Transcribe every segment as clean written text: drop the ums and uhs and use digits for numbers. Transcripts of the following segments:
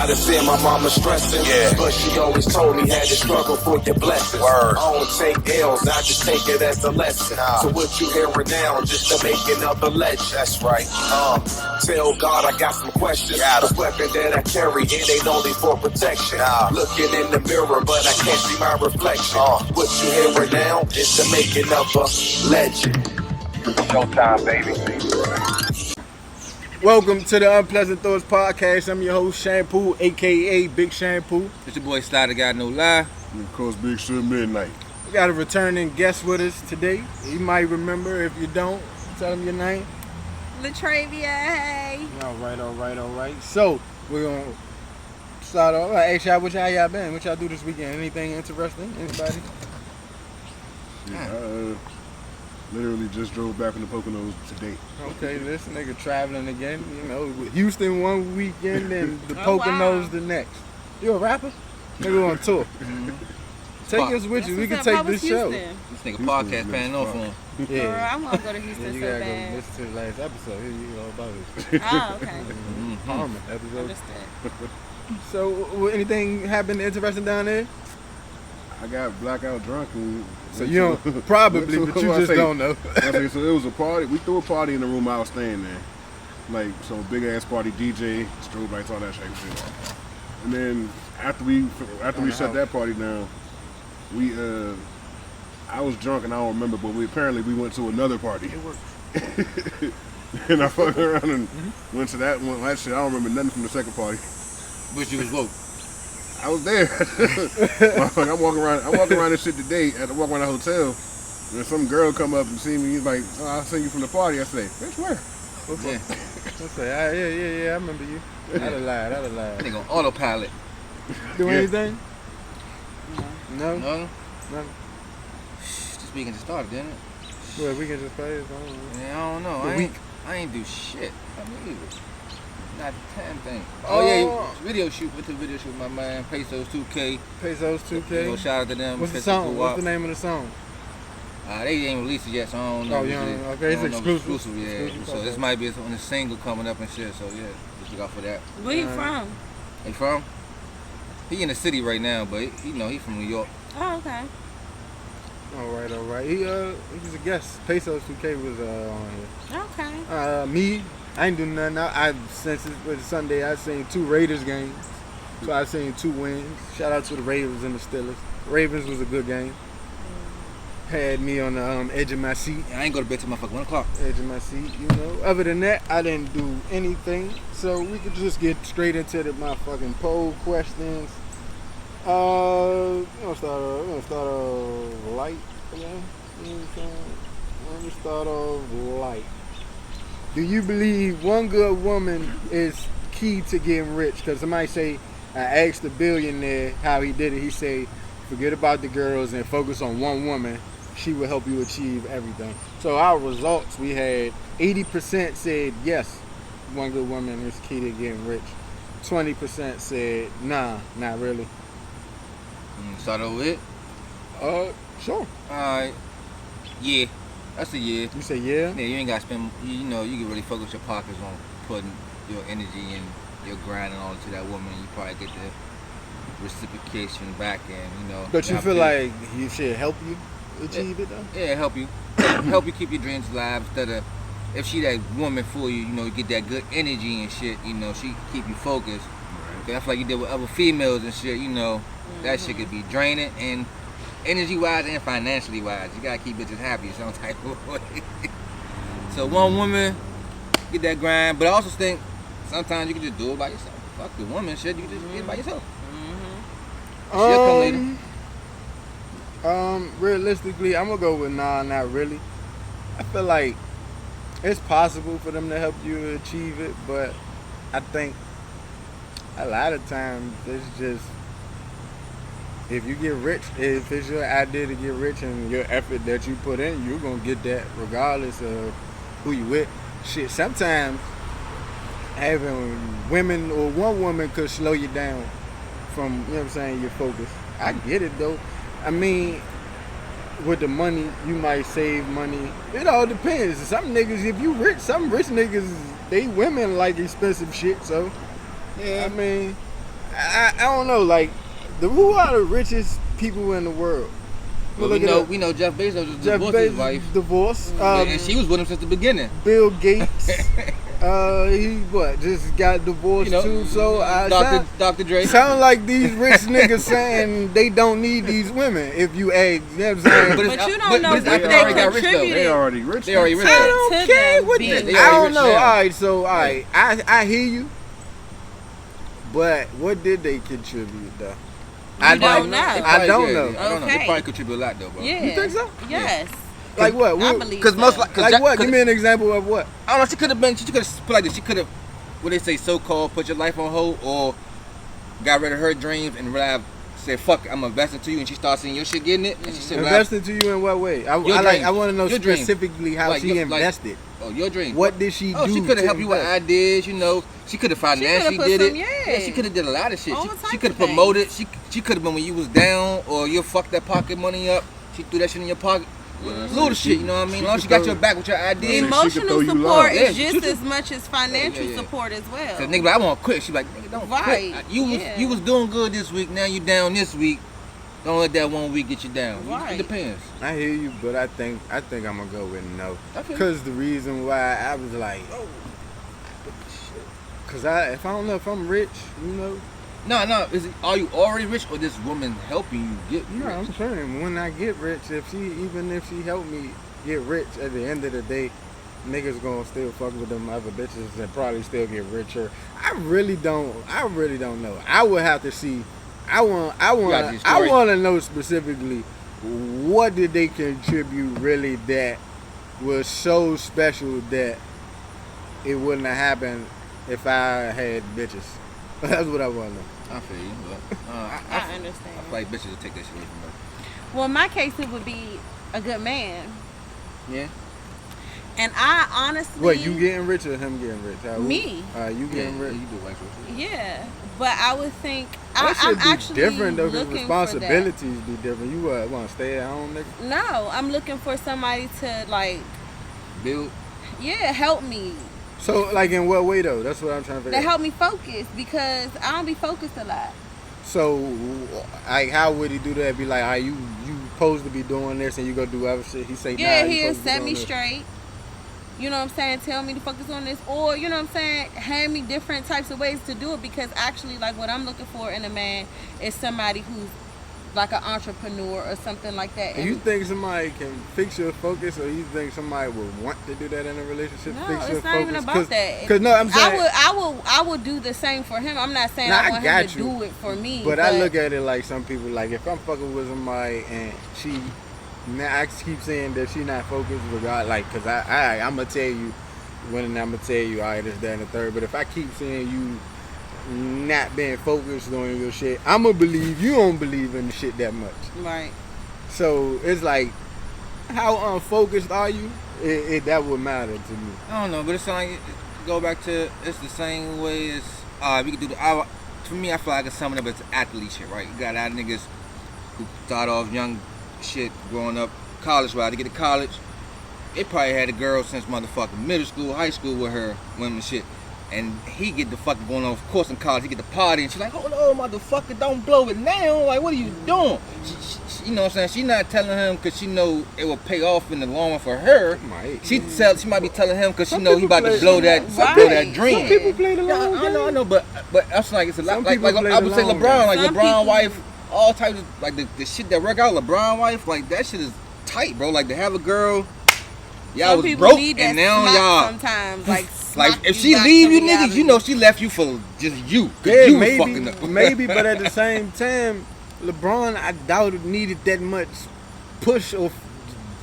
understand my mama stressing, but she always told me had to struggle for your blessings. Word. I don't take L's, I just take it as a lesson. So what you hearing now, just the making of a legend. That's right. Tell God I got some questions. The weapon that I carry, it ain't only for protection. Looking in the mirror, but I can't see my reflection. What you hearing now is the making of a legend. Showtime, baby. Welcome to the Unpleasant Thoughts Podcast. I'm your host, Shampoo, a.k.a. Big Shampoo. It's your boy Sly, the guy no lie. And of course, Big Shit Midnight. We got a returning guest with us today. You might remember. If you don't, tell him your name. Latravia, hey. All right. So, we're going to start off. Hey, how y'all been? What y'all do this weekend? Anything interesting? Anybody? Yeah, literally just drove back from the Poconos today. Okay, this nigga traveling again. You know, Houston one weekend and the Oh, Poconos wow. the next. You a rapper? Nigga on tour. Take us with you. We can take this show. This nigga podcast paying off on him. Girl, I want to go to Houston you so gotta bad. go listen to the last episode. You know about it. Oh, okay. Harmon episode. Understood. So, anything happened interesting down there? I got blackout drunk and So you don't probably, but you just don't know. So it was a party. We threw a party in the room I was staying in, like some big ass party, DJ, strobe lights, all that shit. And then after we shut that party down, I was drunk and I don't remember, but we went to another party. It works. And I fucked around and went to that one. That shit, I don't remember nothing from the second party. But you was woke. I was there. I'm walking around this shit today. I walk around the hotel, and some girl come up and see me. He's like, "Oh, I seen you from the party." I say, "Bitch, where?" Yeah. I say, yeah, I remember you. I'd have lied. Nigga on autopilot. Do anything? No. No? No? Nothing? This weekend just started, didn't it? Well, we can just play it. I don't know. Yeah, I don't know. The week. I ain't do shit. I mean, not the 10 thing. Oh. Yeah, video shoot with my man, Pesos 2K. Pesos 2K. Go shout out to them. What's the Catch the song? cool What's up. the name of the song? They ain't released it yet, so I don't know. Oh, you don't know. Okay, it's exclusive. Yeah. Exclusive, So okay. this might be on the single coming up and shit. So yeah, just look out for that. Where you from? He from? He in the city right now, but he from New York. Oh, okay. All right. He was a guest. Pesos 2K was on here. Okay. Me, I ain't doing nothing. Since it was Sunday, I seen 2 Raiders games. So I seen 2 wins. Shout out to the Ravens and the Steelers. Ravens was a good game. Had me on the edge of my seat. I ain't go to bed till motherfucking 1 o'clock. Edge of my seat, you know. Other than that, I didn't do anything. So we could just get straight into the motherfucking poll questions. We're gonna start off light. You know what I'm saying? Let me start off light. Do you believe one good woman is key to getting rich? Because somebody say, I asked the billionaire how he did it. He say, forget about the girls and focus on one woman. She will help you achieve everything. So our results, we had 80% said yes, one good woman is key to getting rich. 20% said nah, not really. Start over with? Sure. Alright. Yeah. That's a yeah. You say yeah? Yeah, you ain't gotta spend, you can really focus your pockets on putting your energy and your grind and all into that woman. You probably get the reciprocation back and, But you feel like he should help you achieve it though? Yeah, help you. Help you keep your dreams alive instead of, if she that woman for you, you get that good energy and shit, she keep you focused. Right. That's like you did with other females and shit, that shit could be draining and energy-wise and financially-wise. You gotta keep bitches happy some type of way. So one woman, get that grind, but I also think sometimes you can just do it by yourself. Fuck the woman shit, you can just get it by yourself. She'll come later. Realistically, I'm gonna go with nah, not really. I feel like it's possible for them to help you achieve it, but I think a lot of times it's just, if you get rich, if it's your idea to get rich and your effort that you put in, you're gonna get that regardless of who you with. Shit, sometimes having women or one woman could slow you down from, your focus. I get it though. I mean, with the money, you might save money. It all depends. Some niggas, if you rich, some rich niggas, they women like expensive shit, so, Yeah. I mean, I don't know. Like, who are the richest people in the world? Well, we know Jeff Bezos was Jeff divorced his Bezos wife. divorced. And she was with him since the beginning. Bill Gates. He just got divorced too. So Dr. Dre. Sound like these rich niggas saying they don't need these women. If you ask, you know what I'm saying? But you don't know what they they already got rich, though. contributed. They already rich. They already rich. I don't To care them what being the, rich. I don't rich know. now. All right, so all right, I hear you. But what did they contribute though? I don't know. I don't know. I don't know. They Okay. probably contribute a lot though, bro. Yeah. You think so? Yes. Like what? I What- believe Because so. most like Like what? Give me an example of what? I don't know. She could have put like this. She could have, what they say, so-called put your life on hold, or got rid of her dreams and rather said, "Fuck, I'm investing to you," and she started seeing your shit getting it, and she said, Invested to you in what way? I dreams. want to know Your dreams. specifically how Like, she like- invested. "Oh, your dreams." What did she do? Oh, she could have to helped you with invest? ideas, you know. She could have financially put did some- it. yeah. She could have did a lot of shit. All She types could have of things. promoted. She could have been when you was down, or you fucked that pocket money up. She threw that shit in your pocket. Little shit, you know what I mean? As long as she got your back with your ideas. She could Emotional throw you support love. Yeah, is she just could- as much as financial Yeah. support as well. Cause nigga, but I want to quit. She like, nigga, don't Right, quit. yeah. You was doing good this week. Now you down this week. Don't let that one week get you down. Right. It depends. I hear you, but I think I'm gonna go with no. I feel you. Cause the reason why I was like, oh, cause if I don't know if I'm rich, you know. No. Are you already rich, or this woman helping you get No, rich? I'm saying when I get rich, even if she helped me get rich, at the end of the day, niggas gonna still fuck with them other bitches and probably still get richer. I really don't know. I would have to see. I want to know specifically what did they contribute really that was so special that it wouldn't have happened if I had bitches. That's what I want to know. I feel you, but I understand. I feel like bitches will take that shit away from her. Well, in my case, it would be a good man. Yeah. And I honestly... What, you getting rich or him getting rich? Me. You getting rich? You do like rich. Yeah. But I would think... That I'm should be actually different though, because looking responsibilities be different. You want to stay at home, nigga? for that. No, I'm looking for somebody to, like, Build. help me. So, like, in what way though? That's what I'm trying to figure That out. help me focus, because I don't be focused a lot. So, like, how would he do that? Be like, are you supposed to be doing this and you go do other shit? He say, Yeah, nah, you he'll supposed to be set doing me this. straight. You know what I'm saying? Tell me to focus on this. Or, you know what I'm saying? Hand me different types of ways to do it. Because actually, like, what I'm looking for in a man is somebody who's like an entrepreneur or something like that. And you think somebody can fix your focus, or you think somebody would want to do that in a relationship? No, fix your it's not focus? even about that. Because no, I'm saying, I would do the same for him. I'm not saying Nah, I I want got him to you. do it for me. but I look at it like some people, like if I'm fucking with somebody and she, now I keep saying that she not focused, regard, like, cause I'm gonna tell you when, and I'm gonna tell you, all right, this, that, and the third. But if I keep seeing you not being focused on your shit, I'm gonna believe you don't believe in the shit that much. Right. So it's like, how unfocused are you? That would matter to me. I don't know, but it's like, go back to, it's the same way as, we could do for me, I feel like it's something that's athlete shit, right? You got our niggas who start off young shit, growing up, college, right? To get to college, they probably had a girl since motherfucking middle school, high school with her, women and shit. And he get the fucking going on, of course, in college, he get the party, and she's like, hold on, motherfucker, don't blow it now. Like, what are you doing? She, you know what I'm saying? She not telling him because she know it will pay off in the long run for her. Might. She might be telling him because she Some know he people about to play- blow that Right. dream. Some people play the Yeah, long game. I know, but that's like, it's a lot. Some Like people play I the would say long LeBron, game. like Some LeBron people- wife, all types of, like the shit that work out, LeBron wife, like that shit is tight, bro. Like to have a girl, y'all Some was people broke, need and that now smack y'all. sometimes. Like If she leave you niggas, you know she left you for just you. 'Cause Yeah, you was fucking maybe, up. maybe, but at the same time, LeBron, I doubt it needed that much push. Or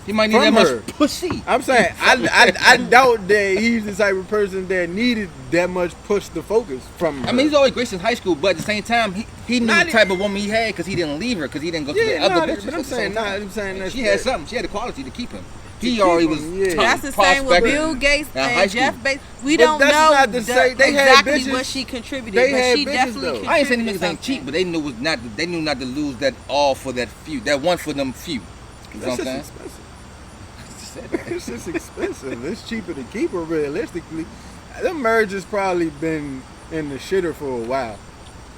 He might need that from much her. pussy. I'm saying, I doubt that he's the type of person that needed that much push to focus from her. I mean, he's always great since high school, but at the same time, he knew Not the type of woman he had because he didn't leave her because he didn't go to the yeah, other nah, bitches. but at the same time. I'm saying that She had something. She had the quality to keep him. He keep already him, was. yeah. That's the same with prospecting. Bill Gates Now, high and Jeff school. Bezos. We But don't that's know not to say they had exactly bitches. what she contributed, They but had she bitches, definitely though. contributed I ain't saying the niggas ain't something. cheap, but they knew was not. They knew not to lose that all for that few. That one for them few. You know That's what I'm just saying? expensive. It's just expensive. It's cheaper to keep her realistically. Them marriages probably been in the shitter for a while.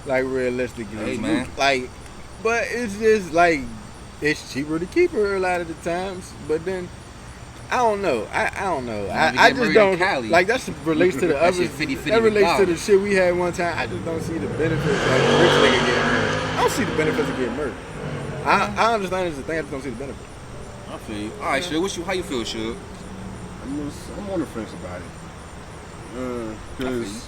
Like realistically, Hey, man. like, but it's just like it's cheaper to keep her a lot of the times. But then I don't know. I don't know. I just don't like that relates to the other. That relates to the shit we had one time. I just don't see the benefits of a rich nigga getting murdered. I don't see the benefits of getting murdered. I understand it's a thing. I just don't see the benefit. I feel you. All right, Suge. How you feel, Suge? I'm on the fence about it. Cause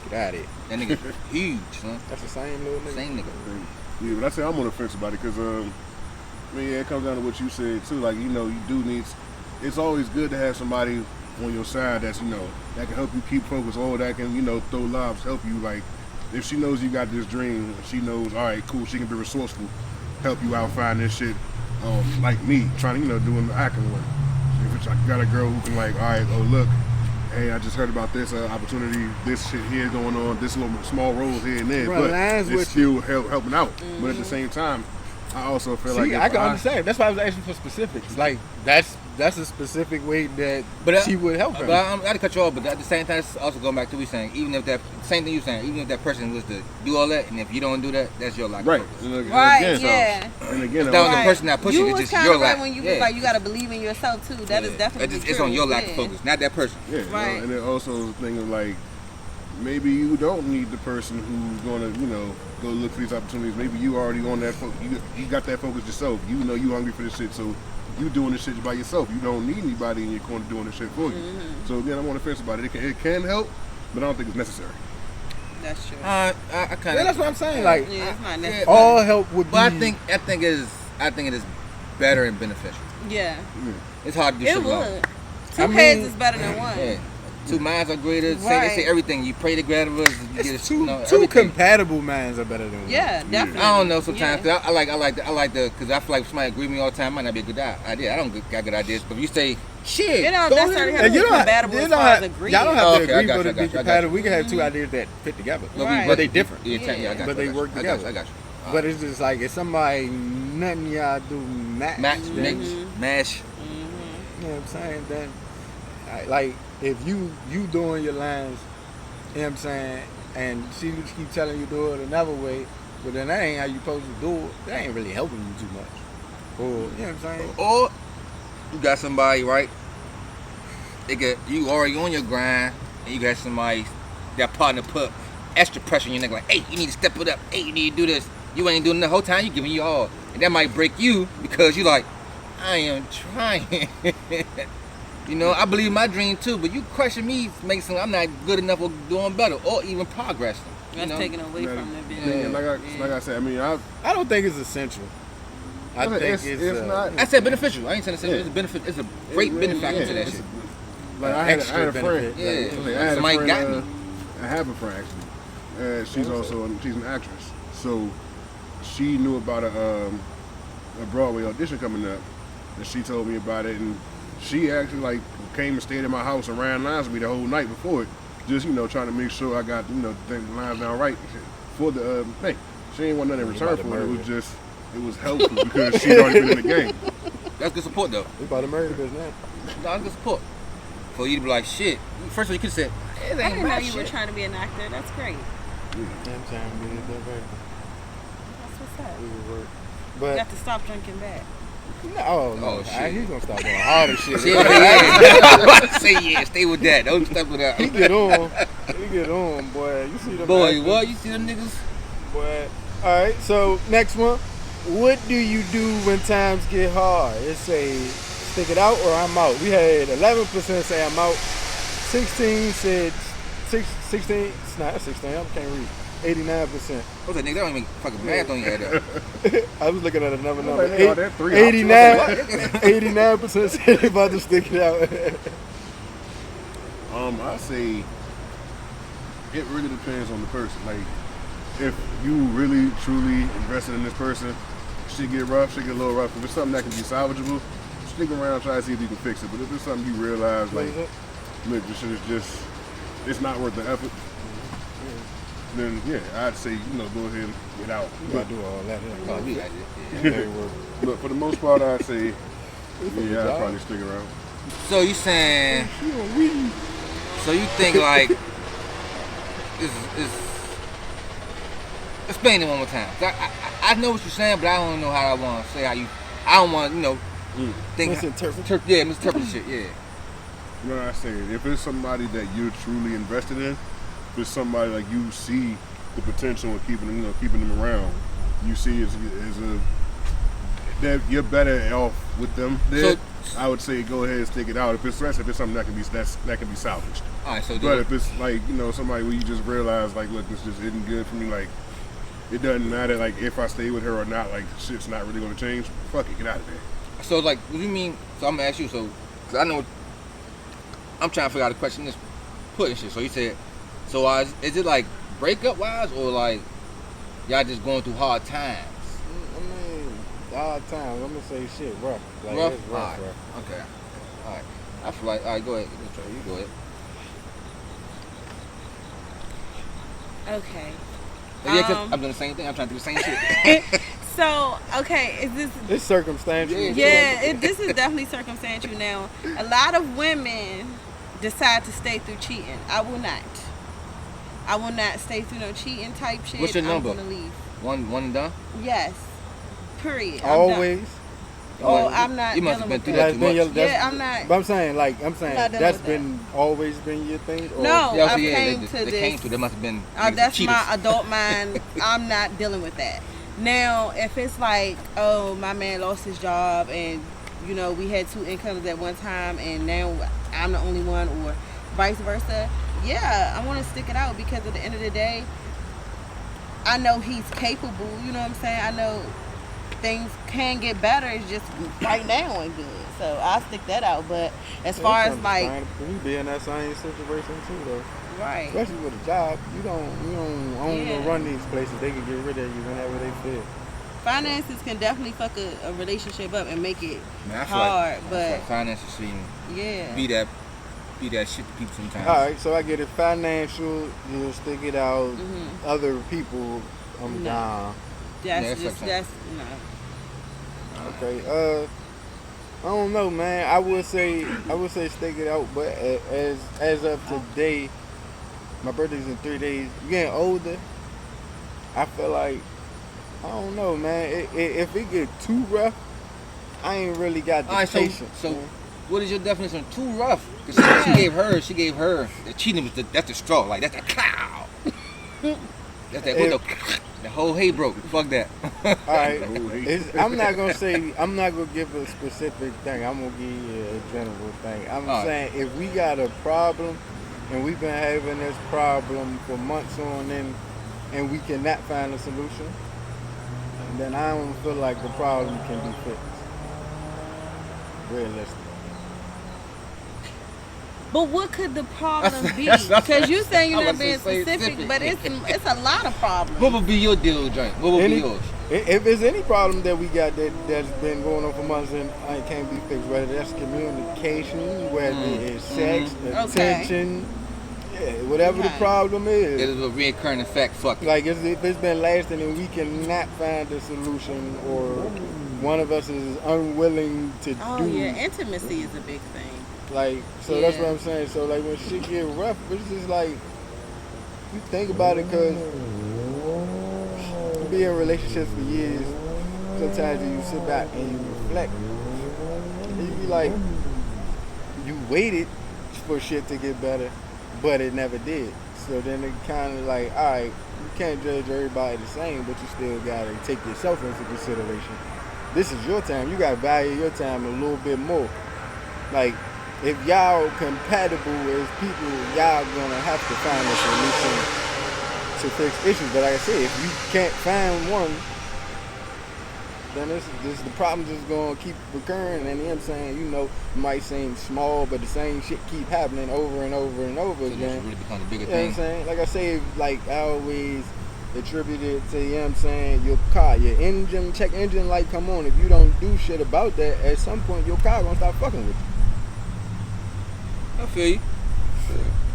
get out of it. That nigga huge, son. That's the same little nigga. Same nigga. yeah, but I say I'm on the fence about it because I mean, yeah, it comes down to what you said too. Like, you know, you do need. It's always good to have somebody on your side that's, you know, that can help you keep focused, or that can, you know, throw lobs, help you. Like, if she knows you got this dream, she knows, all right, cool, she can be resourceful, help you out find this shit. Like me, trying to, you know, doing the acting work. If I got a girl who can, like, all right, oh look, hey, I just heard about this opportunity, this shit here going on, this little small roles here and there, but it's still helping out. Mm-hmm. But at the same time, I also feel like I can understand. That's why I was asking for specifics. Like that's a specific way that she would help him. But I got to cut you off. But at the same time, it's also going back to what you're saying. Even if that same thing you're saying, even if that person was to do all that, and if you don't do that, that's your lack of focus. Right? Again, Yeah. And again, that was the person that pushed you. It's just your lack. When you was like, you got to believe in yourself too. That is definitely true. It's on your lack of focus, not that person. Yeah. Right. And then also the thing of like, maybe you don't need the person who's gonna, you know, go look for these opportunities. Maybe you already on that. You got that focus yourself. You know you hungry for this shit, so you doing this shit by yourself. You don't need anybody in your corner doing this shit for you. Mm-hmm. So again, I'm on the fence about it. It can help, but I don't think it's necessary. That's true. I kind of. Yeah, that's what I'm saying. Like, it's not necessary. All help would be. But I think it is better and beneficial. Yeah. It's hard to do shit alone. It would. Two heads is better than one. Yeah. Two minds are greater. Right. They say everything. You pray to grab us. You get two compatible minds are better than one. Yeah, definitely. I don't know sometimes. Yeah. I like the because I feel like if somebody agree with me all the time, might not be a good idea. I don't got good ideas, but if you say shit, it don't necessarily have to be compatible as far as agreeing. Y'all don't have to agree, but it be compatible. We can have two ideas that fit together, but they different. Yeah, I got but they work together. I got you. But it's just like if somebody nothing y'all do mash. Mash. You know what I'm saying? Then like if you doing your lines, you know what I'm saying, and she just keep telling you to do it another way, but then that ain't how you supposed to do it. That ain't really helping you too much. Or you know what I'm saying? Or you got somebody, right? You already on your grind, and you got somebody, that partner put extra pressure on your neck, like, hey, you need to step it up. Hey, you need to do this. You ain't doing it the whole time. You giving you all, and that might break you because you like, I am trying. You know, I believe my dream too, but you question me makes something I'm not good enough or doing better or even progressing. That's taken away from the business. Like I said, I mean, I don't think it's essential. I think it's not. I said beneficial. I ain't saying essential. It's a benefit. It's a great benefactor to that shit. Like I had a friend. Yeah, somebody got me. I have a friend actually. She's an actress, so she knew about a Broadway audition coming up, and she told me about it, and she actually like came and stayed in my house and ran lines with me the whole night before it, just, you know, trying to make sure I got, you know, the lines down right for the thing. She ain't want nothing in return for it. It was helpful because she'd already been in the game. That's good support though. We about to murder this now. No, that's good support. For you to be like, shit. First of all, you could have said, it ain't I didn't know you shit. were trying to be an actor. That's great. I'm trying to be a director. That's what's up. But you have to stop drinking back. No, shit. He's gonna stop doing all this shit. I'm about to say yeah, stay with that. Don't step with that. He get on, boy. You see them? Boy, what? You see them niggas? Boy. All right. So next one. What do you do when times get hard? It say stick it out or I'm out. We had 11% say I'm out. 16 said 16. It's not 16. I can't read. 89%. What's that, nigga? That don't even fucking math on your head. I was looking at another number. Like, 89% said they about to stick it out. I say it really depends on the person. Like, if you really truly invested in this person, shit get rough, shit get a little rough. If it's something that can be salvageable, stick around, try to see if you can fix it. But if it's something you realize, like, look, this shit is just, it's not worth the effort, then yeah, I'd say, you know, go ahead and get out. You gotta do all that. But for the most part, I'd say, yeah, I'd probably stick around. So you saying, so you think like, Explain it one more time. I know what you're saying, but I don't know how I want to say how you. I don't want think. Misinterpret. Yeah, misinterpret shit. Yeah. You know what I say? If it's somebody that you're truly invested in, if it's somebody like you see the potential in keeping them around, you see as a that you're better off with them. Then I would say go ahead and stick it out. If it's something that can be salvaged. All right, so but if it's like somebody where you just realize like, look, this just isn't good for me. Like it doesn't matter like if I stay with her or not. Like shit's not really gonna change. Fuck it, get out of there. So like, what do you mean? So I'm gonna ask you. So, 'cause I know I'm trying to figure out the question is putting shit. So you said, so is it like breakup wise or like y'all just going through hard times? I mean, hard times. I'm gonna say shit rough. Like, Rough? it's rough. Okay. All right. I feel like, all right, go ahead. You go ahead. Okay. Yeah, 'cause I'm doing the same thing. I'm trying to do the same shit. So, okay, is this... It's circumstantial. Yeah, this is definitely circumstantial now. A lot of women decide to stay through cheating. I will not. I will not stay through no cheating type shit. What's your number? I'm gonna leave. One and done? Yes. Period. I'm Always. done. Oh, I'm not You must have dealing been with through that that. too much. Yeah, I'm not. But I'm saying not that's dealing with always been your thing. Or? No, Yeah, I yeah, came to they this. came to. There must have been. That's cheaters. my adult mind. I'm not dealing with that. Now, if it's like, oh, my man lost his job and, we had two incomes at one time and now I'm the only one or vice versa, yeah, I want to stick it out because at the end of the day, I know he's capable, you know what I'm saying? I know things can get better. It's just right now ain't good. So I'll stick that out. But as far as like... You be in that same situation too, though. Right. Especially with a job, you don't run these places. They can get rid of you whenever they feel. Finances can definitely fuck a relationship up and make it Man, hard, but finances shouldn't yeah, be that shit to people sometimes. All right, so I get it. Financial, you stick it out. Mm-hmm. Other people, I'm No. down. that's no. Okay. I don't know, man. I would say stick it out, but as of today, my birthday's in 3 days. You getting older. I feel like I don't know, man. If it get too rough, I ain't really got the patience. So, man. what is your definition of too rough? Because she gave her the cheating was that's the straw, like that's the cloud. That's that window. The whole hay broke. Fuck that. All right. I'm not gonna give a specific thing. I'm gonna give you a general thing. I'm saying if we got a problem and we've been having this problem for months on end and we cannot find a solution, then I don't feel like the problem can be fixed. Realistically. But what could the problem be? Because you saying you're I not was being just saying specific, but specific. it's a lot of problems. What would be your deal, joint? What would be yours? If there's any problem that we got that's been going on for months and it can't be fixed, whether that's communication, whether it's sex, attention, whatever the problem is. It is a reoccurring effect. Fuck it. Like if it's been lasting and we cannot find a solution, or one of us is unwilling to Oh do. yeah, intimacy is a big thing. Like, so that's what I'm saying. So like when shit get rough, it's just like you think about it, because you be in relationships for years. Sometimes you sit back and you reflect, and you be like, you waited for shit to get better, but it never did. So then it kind of like, all right, you can't judge everybody the same, but you still gotta take yourself into consideration. This is your time. You gotta value your time a little bit more. Like, if y'all compatible as people, y'all gonna have to find a solution to fix issues. But like I said, if you can't find one, then this the problem just gonna keep recurring. And you know what I'm saying, it might seem small, but the same shit keep happening over and over and over So again. this really becomes a bigger You know what I'm thing. saying? Like I say, like I always attribute it to, you know what I'm saying, your car, your engine, check engine light come on. If you don't do shit about that, at some point your car gonna start fucking with you. I feel you.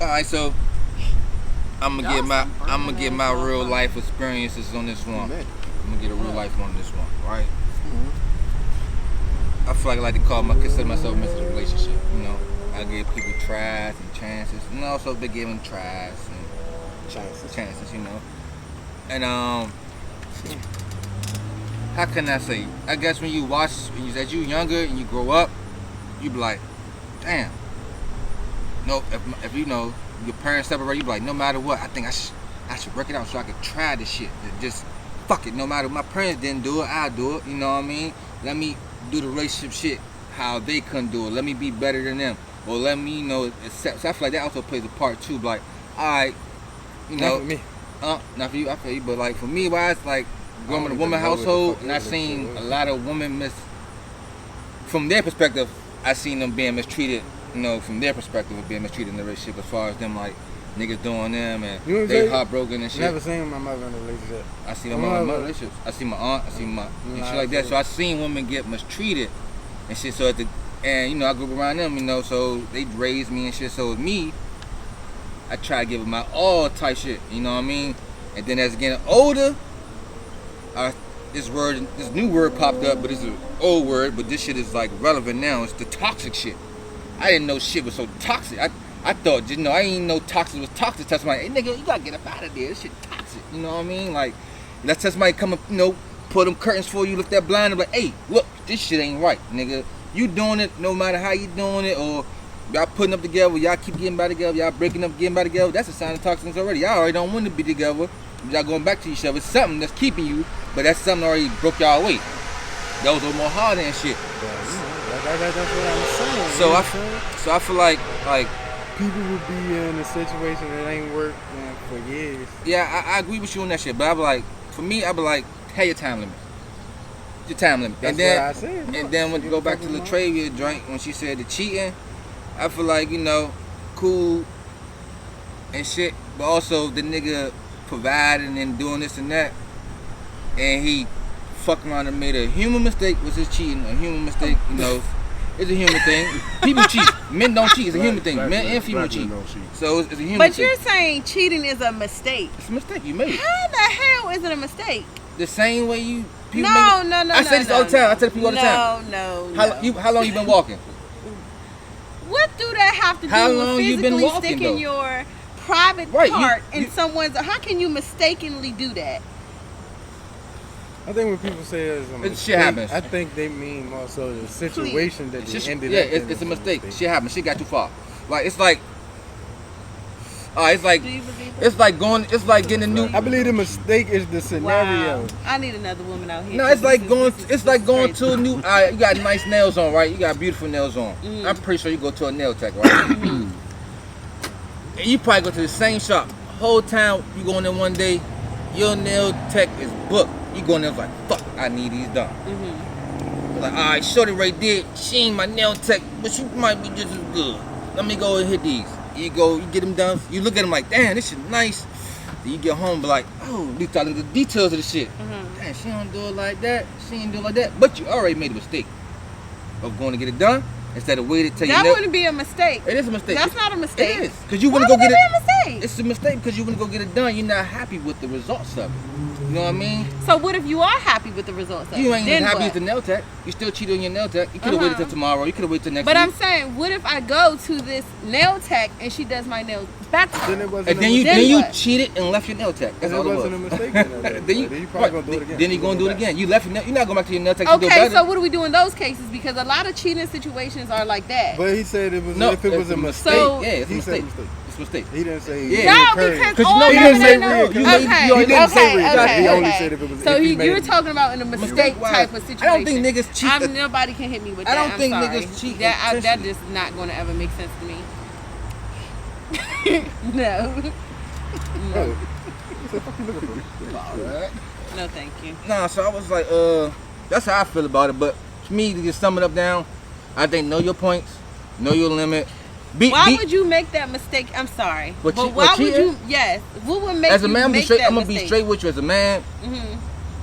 All right, so I'm gonna get my real life experiences on this one. Man. I'm gonna get a real life one on this one, right? Mm-hmm. I feel like I like to consider myself a Mr. Relationship. I give people tries and chances, and also they give them tries and chances. And how can I say? I guess when you watch, as you younger and you grow up, you be like, damn. No, if you know your parents separate, you be like, no matter what, I think I should work it out so I could try this shit. Just fuck it. No matter what my parents didn't do it, I'll do it. You know what I mean? Let me do the relationship shit how they couldn't do it. Let me be better than them. Or let me, accept. So I feel like that also plays a part too. Like, alright, Not for me. Not for you, I feel you. But like for me, wise, like growing in a woman household, and I seen a lot of women from their perspective, I seen them being mistreated. From their perspective of being mistreated in the relationship, as far as them like niggas doing them and they heartbroken and shit. Never seen my mother in a relationship. I see my mother in relationships. I see my aunt. I see my and shit like that. So I seen women get mistreated and shit. So I grew up around them. So they raised me and shit. So with me, I try to give them my all type shit. You know what I mean? And then as getting older, this new word popped up, but it's an old word. But this shit is like relevant now. It's the toxic shit. I didn't know shit was so toxic. I thought, I didn't know toxic was toxic. Tell somebody, hey nigga, you gotta get up out of there. This shit toxic. You know what I mean? Like, let's tell somebody come up, put them curtains for you, lift that blind, and be like, hey, look, this shit ain't right, nigga. You doing it, no matter how you doing it, or y'all putting up together, y'all keep getting back together, y'all breaking up, getting back together. That's a sign of toxicness already. Y'all already don't want to be together. Y'all going back to each other. It's something that's keeping you, but that's something already broke y'all away. That was a little more harder and shit. That's what I'm saying. So I feel like people would be in a situation that ain't worked for years. Yeah, I agree with you on that shit. But I be like, for me, I be like, hey, your time limit. Your time limit. That's and then, what I said. And then when you go back to Latravia joint, when she said the cheating, I feel like, cool and shit. But also the nigga providing and doing this and that. And he fucked around and made a human mistake. Was his cheating a human mistake? It's a human thing. People cheat. Men don't cheat. It's a human thing. Men and female cheat. So it's a human thing. But you're saying cheating is a mistake. It's a mistake. You made it. How the hell is it a mistake? The same way you people No. I say this all the time. I tell people all the time. No. How long you been walking? What do that have to do How with long you been physically walking, sticking though? your private Right, part in someone's? How can you mistakenly do that? I think when people say it's a mistake, shit happens. I think they mean more so the situation that they ended yeah, up in. it's a mistake. Shit happened. Shit got too far. Like it's like Do you believe that? it's like getting a new. I believe the mistake is the scenario. Wow. I need another woman out here. No, it's like going crazy. to a new. You got nice nails on, right? You got beautiful nails on. I'm pretty sure you go to a nail tech, right? And you probably go to the same shop. Whole time you go in there one day, your nail tech is booked. You go in there like, fuck, I need these done. Like, alright, shorty right there, she ain't my nail tech, but she might be just as good. Let me go and hit these. You go, you get them done. You look at them like, damn, this shit nice. Then you get home, be like, oh, you talking the details of the shit. Damn, she don't do it like that. She ain't do it like that. But you already made a mistake of going to get it done instead of waiting till you. That wouldn't be a mistake. It is a mistake. That's not a mistake. It is, because you want to go get it. Why would it be a mistake? It's a mistake because you want to go get it done. You're not happy with the results of it. You know what I mean? So what if you are happy with the results of it? You ain't even Then happy what? with the nail tech. You still cheat on your nail tech. You could have waited till tomorrow. You could have waited till next But week. I'm saying, what if I go to this nail tech and she does my nails backwards? Then it wasn't And then a you mistake. Then then you what? cheated and left your nail tech. That's It all it wasn't a was. mistake. Then you probably gonna do it again. Then you're gonna do it again. You left your nail. You're not going back to your nail tech. To do Okay, better. so what do we do in those cases? Because a lot of cheating situations are like that. But he said it was No, if it was it's a a mistake. So- yeah, it's a he said mistake. mistake. It's a mistake. He didn't say Yeah. No, recurring. because 'Cause all you he know didn't say no, real. okay, You already didn't say real. okay, He only okay. said if it was. So if he made you're it- talking about in a mistake Mistake-wise, type of situation. I don't think niggas cheat. Nobody can hit me with I that. don't I'm think sorry. niggas cheat That intentionally. just not going to ever make sense to me. No. Oh. He said, "Fuck you looking for?" Alright. No, thank you. Nah, so I was like, that's how I feel about it. But to me, to just sum it up down, I think know your points, know your limit. Why would you make that mistake? I'm sorry. What But che- why what would cheating? you? Yes. What would make as a you man, make I'm that gonna be mistake? straight with you. As a man, Mhm.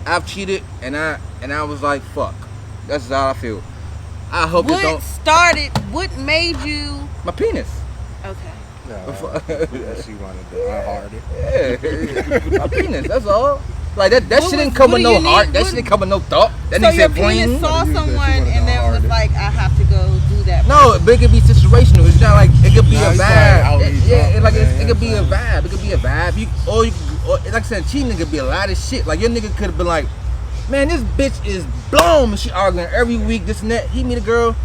I've cheated, and I was like, fuck. That's how I feel. I hope it What don't. started? What made you? My penis. Okay. No, that she wanted to unhard it. Yeah, my penis. That's all. Like that What shit was- didn't come what with do no you heart. need? That What- shit didn't come with no thought. That So nigga your said penis bling. saw What do you someone think? and then was Harder. like, I have to go do that. No, but it could be situational. It's not like it could be Nah, a you probably vibe. outreach Yeah, something, like man. it could be a vibe. It could be a vibe. Or you could or like I said, cheating could be a lot of shit. Like your nigga could have been like, man, this bitch is blown. She arguing every week, this and that. He meet a girl,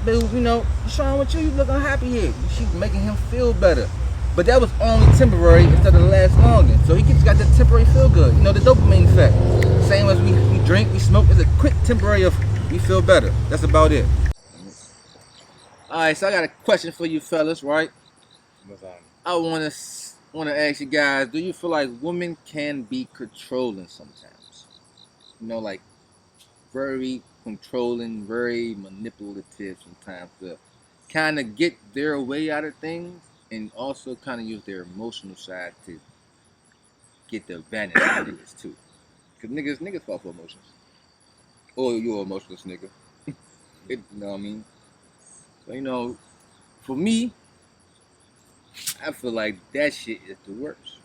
but you know, what's wrong with you? You looking happy here. She's making him feel better. But that was only temporary instead of last longer. So he just got that temporary feel good. You know, the dopamine effect. Same as we drink, we smoke. It's a quick temporary of we feel better. That's about it. All right, so I got a question for you fellas, right? I want to ask you guys, do you feel like women can be controlling sometimes? You know, like very controlling, very manipulative sometimes to kind of get their way out of things and also kind of use their emotional side to get the advantage of niggas too. Because niggas fall for emotions. Or you're an emotionless nigga. You know what I mean? So, you know, for me, I feel like that shit is the worst.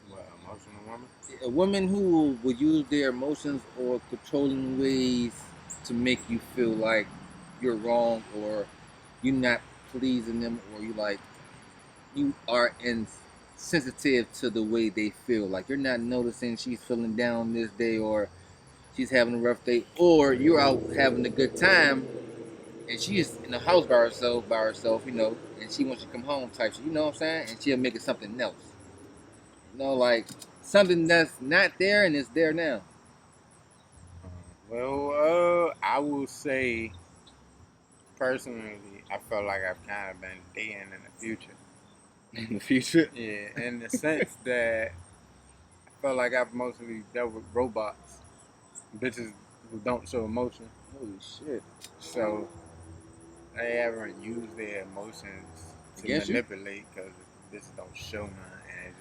What, emotional woman? A woman who will use their emotions or controlling ways to make you feel like you're wrong or you're not pleasing them or you are insensitive to the way they feel. Like you're not noticing she's feeling down this day or she's having a rough day or you're out having a good time and she's in the house by herself, you know, and she wants to come home type shit, you know what I'm saying? And she'll make it something else. You know, like something that's not there and it's there now. Well, I will say, personally, I felt like I've kind of been dating in the future. In the future? Yeah, in the sense that I felt like I've mostly dealt with robots, bitches who don't show emotion. Holy shit. So they haven't used their emotions to Against you? manipulate because bitches don't show none, and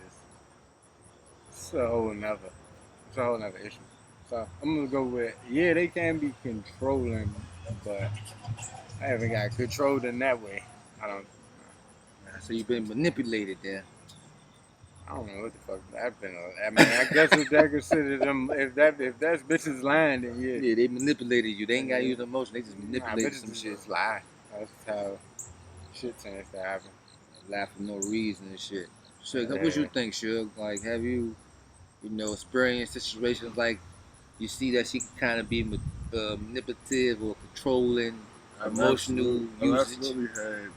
it's a whole nother issue. So I'm gonna go with they can be controlling, but I haven't got controlled in that way. I don't. So you've been manipulated there. I don't know what the fuck that been. I mean, I guess if that considered them, if that's bitches lying, then yeah. Yeah, they manipulated you. They ain't gotta use emotion. They just Nah, manipulated bitches some shit. just lie. That's how shit tends to happen. Lie for no reason and shit. Suge, Yeah. what you think, Suge? Like, have you experienced situations like you see that she can kind of be manipulative or controlling, emotional usage? Absolutely had.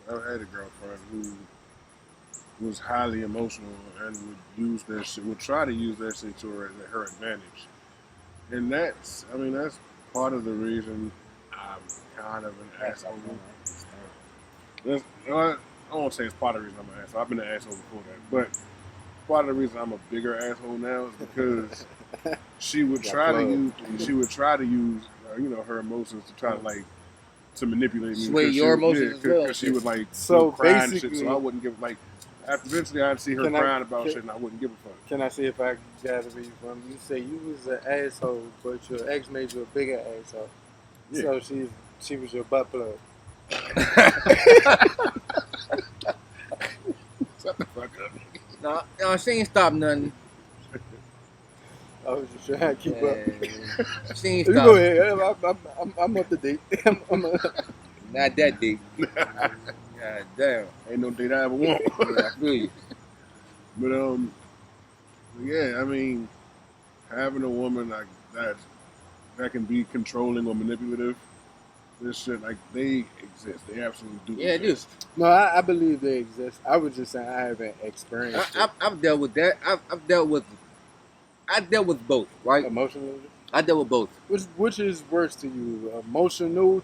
I've had a girlfriend who was highly emotional and would try to use that shit to her advantage. And that's part of the reason I'm kind of an asshole. I won't say it's part of the reason I'm an asshole. I've been an asshole before that, but part of the reason I'm a bigger asshole now is because she would try to use her emotions to try to manipulate me. Sway your emotions as well. Because she would So cry and shit. basically- So I wouldn't give eventually I'd see her crying about shit and I wouldn't give a fuck. Can I see if I gather where you from? You say you was an asshole, but your ex made you a bigger asshole. Yeah. So she was your butt plug. Shut the fuck up. No, she ain't stopped nothing. I was just trying to keep up. She ain't You stopped. go ahead. I'm up to date. Not that deep. God damn. Ain't no date I ever want. Yeah, I feel you. But yeah, I mean, having a woman like that can be controlling or manipulative, this shit, like, they exist. They absolutely do. Yeah, it is. No, I believe they exist. I was just saying I haven't experienced I've dealt with that. I dealt with both, right? emotionally. I dealt with both. Which is worse to you, emotional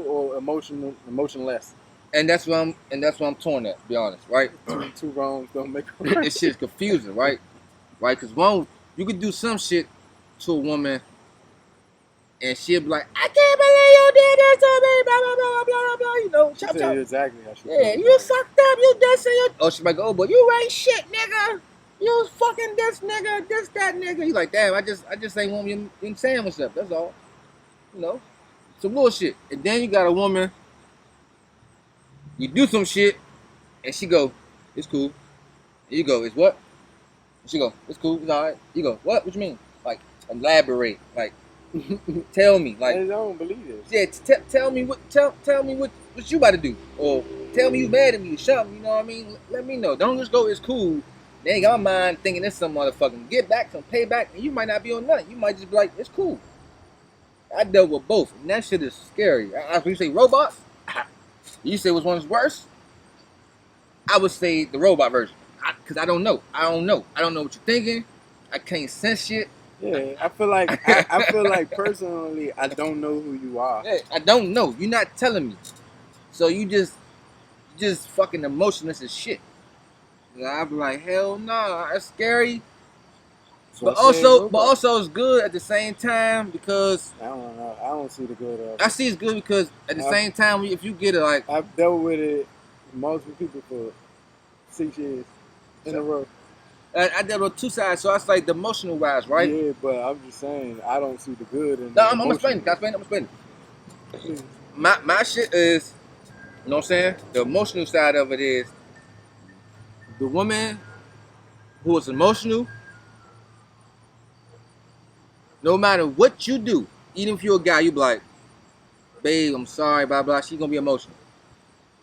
or emotionless? And that's why I'm torn at, to be honest, right? Two wrongs don't make a right. This shit's confusing, right? Right? Because one, you could do some shit to a woman and she'll be like, I can't believe you did this to me, blah, blah, blah, blah, blah, blah, you know, chop, Tell chop. you exactly how she Yeah, feels. you fucked up, you this and you. Oh, she might go, oh, but you ain't shit, nigga. You fucking this nigga, this, that nigga. You like, damn, I just ain't want you saying what's up, that's all. You know? Some bullshit. And then you got a woman, you do some shit, and she go, it's cool. And you go, it's what? And she go, it's cool, it's alright. You go, what? What you mean? Like, elaborate. Like, tell me. Like, I don't believe this. yeah, tell me what you about to do, or tell me you mad at me or something. You know what I mean? Let me know. Don't just go, it's cool. They ain't got my mind thinking it's some motherfucking get back, some payback, and you might not be on nothing. You might just be like, it's cool. I dealt with both, and that shit is scary. When you say robots, you say which one's worse? I would say the robot version, because I don't know. I don't know what you're thinking. I can't sense shit. Yeah, I feel like I feel like personally, I don't know who you are. Yeah, I don't know. You're not telling me. So you just fucking emotionless as shit. I'd be like, hell nah, that's scary. So But I said robot. also it's good at the same time because I don't know. I don't see the good of it. I see it's good because at the same time if you get it like I've dealt with it multiple people for 6 years in a row. I dealt with two sides, so that's like the emotional wise, right? Yeah, but I'm just saying I don't see the good in. No, I'm explaining. I'm explaining. My shit is, you know what I'm saying? The emotional side of it is the woman who is emotional. No matter what you do, even if you're a guy, you be like, babe, I'm sorry, blah, blah, she's gonna be emotional.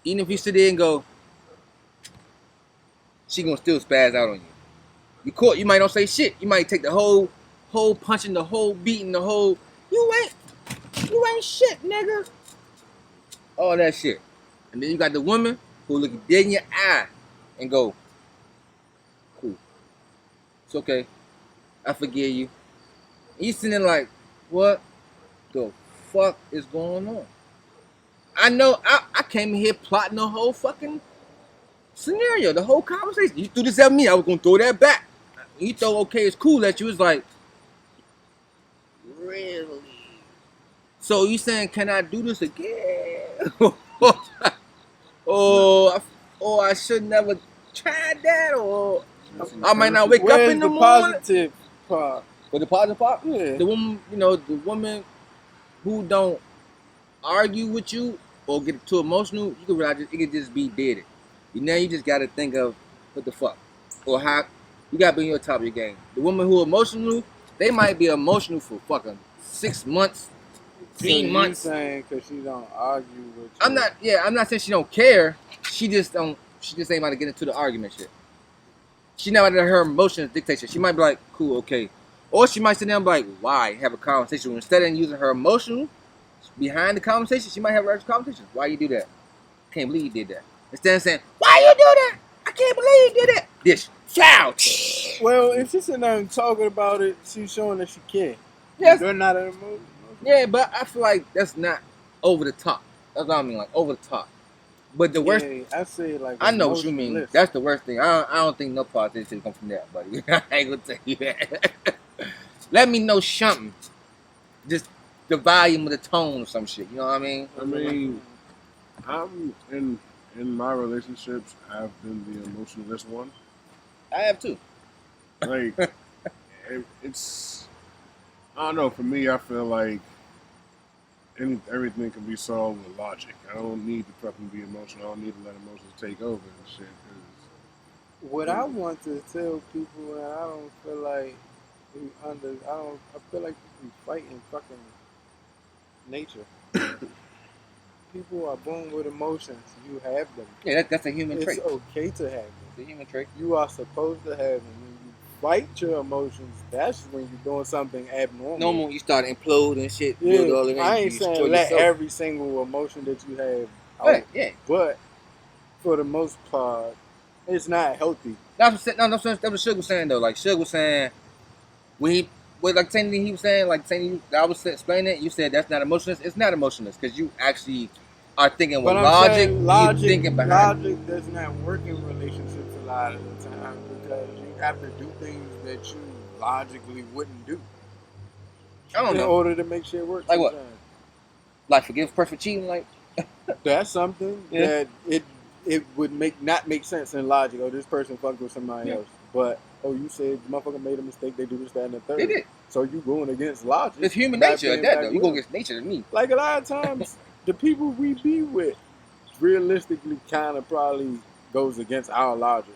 Even if you sit there and go, she gonna still spaz out on you. You caught, you might not say shit. You might take the whole punching, the whole beating, the whole, you ain't shit, nigga. All that shit. And then you got the woman who look you dead in your eye and go, cool. It's okay. I forgive you. And you sitting there like, what the fuck is going on? I know I came in here plotting the whole fucking scenario, the whole conversation. You threw this at me, I was gonna throw that back. You throw okay, it's cool at you. It's like, really? So you saying, can I do this again? or I should never try that, or I might not wake up in the morning. Positive part? For the positive part? Yeah. The woman, the woman who don't argue with you or get too emotional, you can realize it could just be dead. Now you just gotta think of what the fuck or how you gotta be on your top of your game. The woman who emotional, they might be emotional for fucking 6 months, 3 months. So you saying because she don't argue with you? I'm not saying she don't care. She just ain't about to get into the argument shit. She not let her emotions dictate shit. She might be like, cool, okay. Or she might sit down and be like, why? Have a conversation. Instead of using her emotional behind the conversation, she might have her conversation. Why you do that? Can't believe you did that. Instead of saying, why you do that? I can't believe you did that. This flout. Well, if she's sitting there and talking about it, she's showing that she cares. Yes. They're not an emotion. Yeah, but I feel like that's not over the top. That's what I mean, like over the top. But the worst, I say like I know what you mean. emotionless. That's the worst thing. I don't think no positivity come from that, buddy. I ain't gonna tell you that. Let me know something. Just the volume of the tone or some shit. You know what I mean? I mean, I'm in my relationships, I've been the emotionless one. I have too. Like, it's, I don't know, for me, I feel like everything can be solved with logic. I don't need to fucking be emotional. I don't need to let emotions take over and shit. What I want to tell people, and I don't feel like I feel like we fighting fucking nature. People are born with emotions. You have them. Yeah, that's a human It's trait. okay to have them. It's a human trait. You are supposed to have them. When you fight your emotions, that's when you're doing something abnormal. Normal, you start implode and shit. Yeah, build all of that, I you ain't destroy saying let yourself. every single emotion that you have out, Right, yeah. but for the most part, it's not healthy. That's what Suge was saying though. Like Suge was saying, like saying he was saying, like saying I was explaining it. You said that's not emotionless. It's not emotionless because you actually are thinking with But I'm logic. saying logic, You thinking behind. logic does not work in relationships a lot of the time because you have to do things that you logically wouldn't do I don't in know. order to make shit work. Like what? sometimes. Like forgive perfect cheating. Like That's something Yeah. that it would not make sense in logic. Oh, this person fucked with somebody else. But you said the motherfucker made a mistake. They do this, that, and the third. they did. So you going against logic. It's human not nature. being That back though. You with go them. against nature to me. Like a lot of times, the people we be with realistically kind of probably goes against our logic.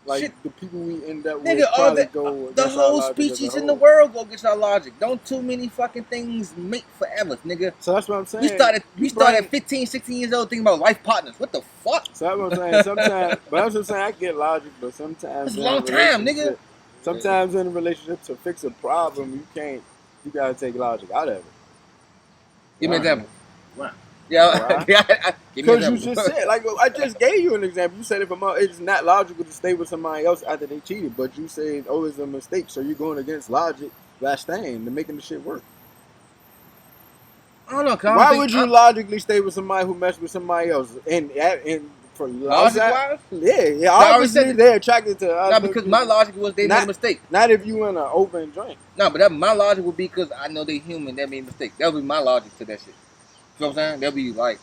Like Shit. the people we end up Nigga, with all probably the go the against our whole logic as a species in the whole. world go against our logic. Don't too many fucking things make forever, nigga. So that's what I'm saying. We started at 15, 16 years old thinking about life partners. What the fuck? So that's what I'm saying. Sometimes, but that's what I'm saying. I get logic, but sometimes It's a in long time, nigga. relationship- Sometimes in a relationship, to fix a problem, you can't. You gotta take logic out of it. Give me an example. Wow. Yeah, Why? give me an Because you example. just said, like I just gave you an example. You said if it's not logical to stay with somebody else after they cheated, but you said, oh, it's a mistake. So you're going against logic by staying to making the shit work. I don't know. 'Cause I don't Why think- would you logically stay with somebody who messed with somebody else? And for Logic wise? yeah, I already obviously said they're attracted to No, other because people. my logic was they made a mistake. Not if you in an open joint. No, but my logic would be because I know they human, they made a mistake. That would be my logic to that shit. You know what I'm saying? That'll be like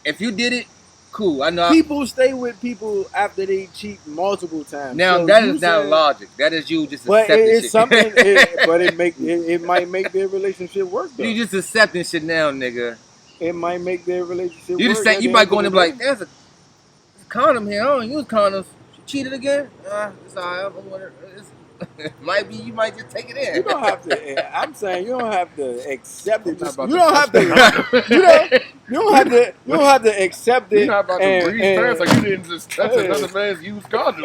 if you did it, cool. I know. People stay with people after they cheat multiple times. Now So that you is not said- logic. That is you just But accepting it's shit. something. But it might make their relationship work. Though. You just accepting shit now, nigga. It might make their relationship. You just work say at you the might end go in of there and the be like, there's a condom here. I don't use condoms. She cheated again? It's alright. Might be. You might just take it in. You don't have to. I'm saying you don't have to accept it. I'm not Just, about you to don't have to. You don't have to. You don't have to accept it. You're not about to breeze past like you didn't just touch Hey. another man's used condom.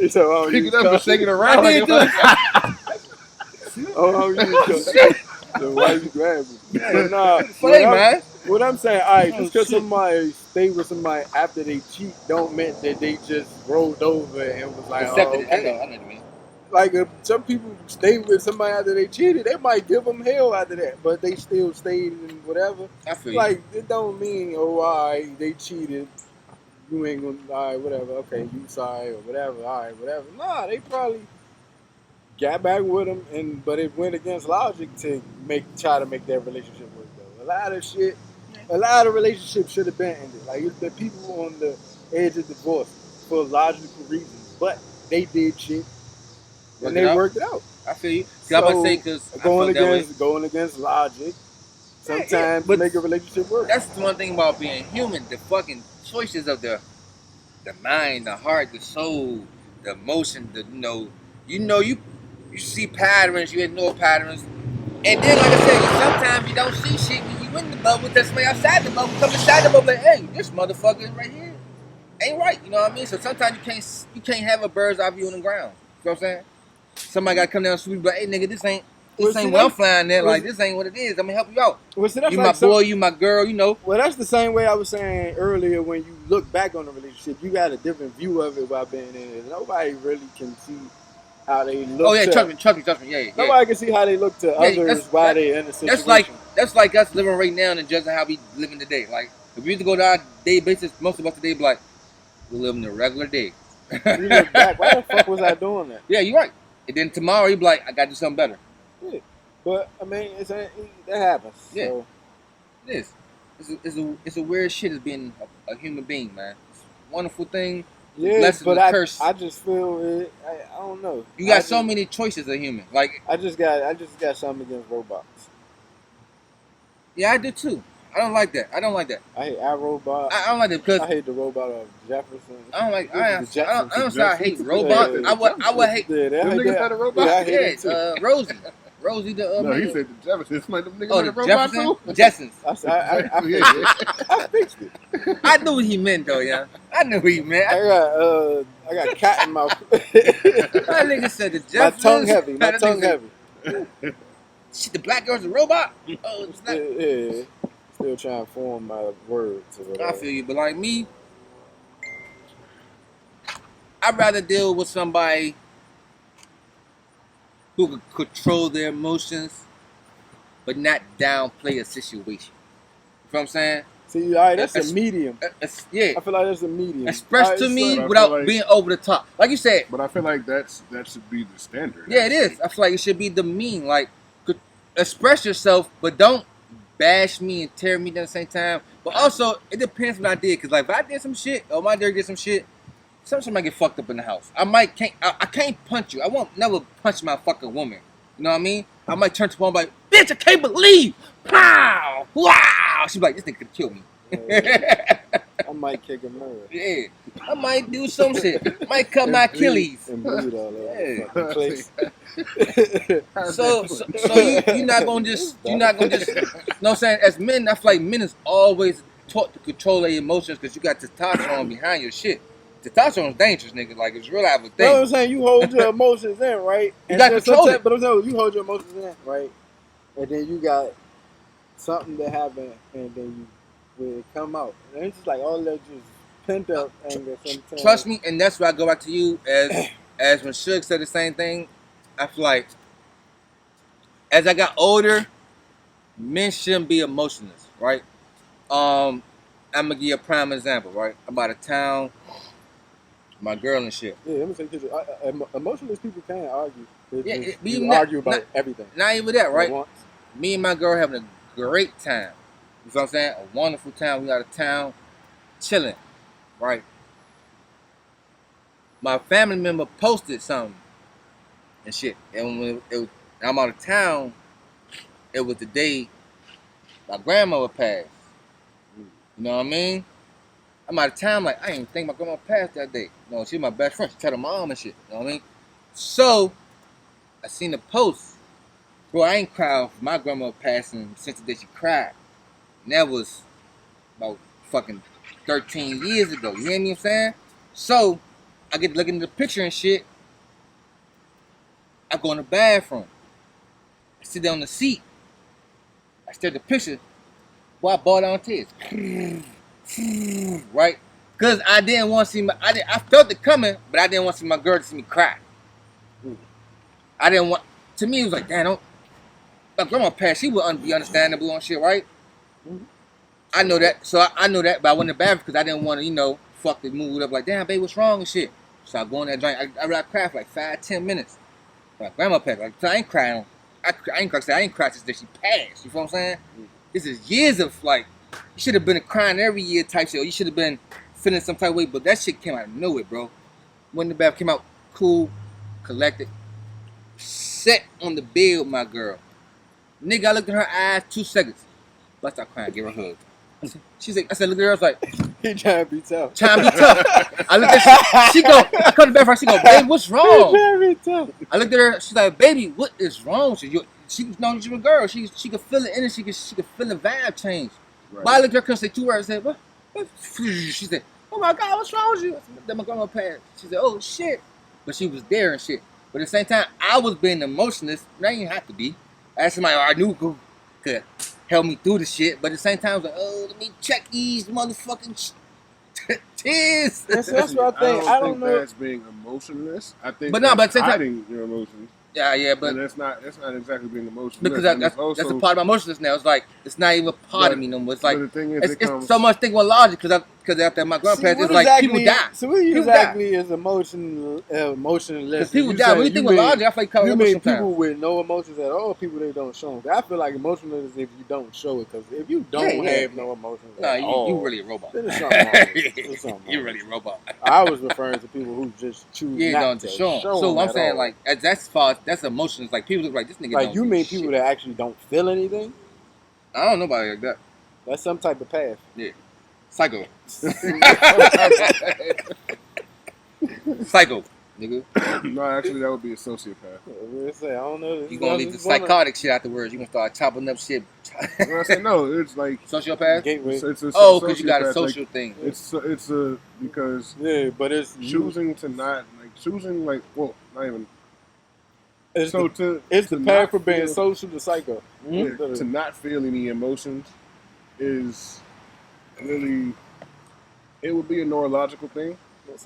So, oh, Pick you it up and shake it around. I did like Oh, you so why you grab it? But nah, Funny, man. what I'm saying, all right, Oh, just because shit. somebody stay with somebody after they cheat, don't mean that they just rolled over and was like, Accepted oh, it. I okay. know what you mean. Like if some people stay with somebody after they cheated, they might give them hell after that, but they still stayed and whatever. I feel you. Like it don't mean oh, all right, they cheated. You ain't gonna, all right, whatever. Okay, you sorry or whatever. All right, whatever. Nah, they probably got back with them, but it went against logic to try to make their relationship work. Though a lot of relationships should have been ended. Like if the people on the edge of divorce for logical reasons, but they did shit and they worked it out. I feel you. I'm about to say because Going against logic sometimes but make a relationship work. that's the one thing about being human. The fucking choices of the mind, the heart, the soul, the emotion. You see patterns. You ignore patterns. And then, like I said, sometimes you don't see shit when you in the bubble. That's somebody outside the bubble. Come inside the bubble, like, hey, this motherfucker right here ain't right. You know what I mean? So sometimes you can't have a bird's eye view on the ground. You know what I'm saying? Somebody got to come down the street and be like, hey, nigga, this ain't well flying there. Like, this ain't what it is. I'm going to help you out. Well, see, that's You like my boy, you my girl, you know. Well, that's the same way I was saying earlier. When you look back on the relationship, you got a different view of it while being in it. Nobody really can see how they look. Oh, yeah, trust me. Yeah. Nobody can see how they look to others while they're in a situation. That's like us living right now and judging how we living today. Like, if we used to go to our day basis, most of us today be like, we're living a regular day. You look back, why the fuck was I doing that? Yeah, you're right. And then tomorrow you be like, I got to do something better. Yeah. But I mean, that happens. Yeah. So. It is. It's a weird shit as being a human being, man. It's a wonderful thing. Yeah, blessing but and curse. I just feel it. I don't know. You got so many choices as a human. Like I just got something against robots. yeah, I do too. I don't like that. I hate iRobot. I don't like it because I hate the robot of Jefferson. I don't like. The I Jetsons. don't say I hate robots. I would hate. Yeah, Them niggas had a robot? Yeah, I hate them too. Rosie the no, man. he said the Jeffersons. Like them niggas Oh, had a the robot Jefferson, too? Jetsons. I fixed it. I knew what he meant though, yeah. I knew what he meant. I got cat in my. My nigga said the My Jeffersons. tongue heavy. My That tongue nigga heavy. said, shit, the black girl's a robot. Oh, it's not. Yeah. Still trying to form my words. Or whatever. I feel you, but like me, I'd rather deal with somebody who can control their emotions, but not downplay a situation. You know what I'm saying? See, all right, that's a medium. Yeah. I feel like that's a medium. Express to me without being over the top. Like you said. But I feel like that should be the standard. Yeah, it is. I feel like it should be the mean. Like, express yourself, but don't bash me and tear me down at the same time. But also, it depends what I did. Because, like, if I did some shit, or my dad did some shit, sometimes I get fucked up in the house. I can't punch you. I won't never punch my fucking woman. You know what I mean? I might turn to one like, bitch, I can't believe. Pow! Wow! She's like, this nigga could kill me. I might kick him over. Yeah, I might do some shit. Might cut my Achilles. And bleed all over Yeah. the fucking place. So you're not gonna just you know what I'm saying? As men, I feel like men is always taught to control their emotions because you got testosterone behind your shit. Testosterone is dangerous, nigga. Like it's real life a You know thing. what I'm saying? You hold your emotions in, right? You gotta control it. But I'm saying you hold your emotions in, right? And then you got something that happened, and then it come out. And it's just like all that just pent up anger sometimes. Trust me, and that's why I go back to you as when Suge said the same thing. I feel like as I got older, men shouldn't be emotionless, right? I'm gonna give you a prime example, right? I'm out of town, my girl and shit. Yeah, let me say this. Emotionless people can't argue. You argue about everything. Not even that, right? At once. Me and my girl having a great time. You know what I'm saying? A wonderful time. We out of town, chilling, right? My family member posted something and shit. And when I'm out of town, it was the day my grandmother passed. You know what I mean? I'm out of town, like, I didn't even think my grandma passed that day. You know, she was my best friend. She told her mom and shit. You know what I mean? So, I seen the post. Bro, I ain't cried for my grandma passing since the day she cried. And that was about fucking 13 years ago. You hear me what I'm saying? So, I get looking at the picture and shit. I go in the bathroom. I sit down on the seat. I stare at the picture. Boy, I ball down tears. Right? Because I didn't want to see I felt it coming, but I didn't want to see my girl to see me cry. I didn't want, to me it was like, damn, my grandma passed, she would be understandable and shit, right? I know that, so I know that, but I went in the bathroom because I didn't want to, fuck the mood up, like, damn, babe, what's wrong and shit. So I go in that joint, I cried for like 5-10 minutes. My grandma passed, like, so I ain't crying. I ain't cried since she passed, you feel what I'm saying? This is years of, like, you should have been crying every year type shit, or you should have been feeling some type of way, but that shit came out of nowhere, bro. Went in the bath, came out cool, collected, sat on the bed with my girl. Nigga, I looked in her eyes 2 seconds. But I started crying, give her a hug. I said, look at her, I was like, He trying to be tough. trying to be tough. I looked at she go, I come to bed for her, she go, babe, what's wrong? Very tough. I looked at her, she's like, baby, what is wrong with you? She knows you're a girl. She could feel it in it. She could feel the vibe change. Right. But I looked at her, couldn't say 2 words. I said, what? She said, oh my God, what's wrong with you? I said, then my grandma passed. She said, oh shit. But she was there and shit. But at the same time, I was being emotionless. I didn't have to be. I asked somebody I knew could help me through the shit. But at the same time, I was like, oh, let me check these motherfucking tears. That's what I think. I don't know. That's being emotionless. I think but no, but hiding your emotions. Yeah, but and that's not exactly being emotional. Because that's a part of my emotions now. It's like it's not even a part of me no more. It's like the thing is, it's so much thinking with logic because after my grandpa passed, it's like people die. So what exactly is emotionless? Because people die. When you think with logic, I feel like you mean people with no emotions at all? People they don't show them. I feel like emotionless is if you don't show it. Because if you don't have no emotions, you really a robot. Then it's something wrong. You really a robot. I was referring to people who just choose not to show them. So I'm saying like that's emotions. Like people look like this nigga. Like don't you do mean shit. people that actually don't feel anything? I don't know nobody like that. That's some type of path. Yeah, psycho. Psycho, nigga. No, actually, that would be a sociopath. I don't know. You gonna leave the psychotic shit afterwards. You gonna start chopping up shit. I say no. It's like sociopath. Gateway. It's because you got a social thing. It's because but it's choosing to not choosing not even. It's so it's the path for being social to psycho. Mm-hmm. To not feel any emotions is really, it would be a neurological thing. It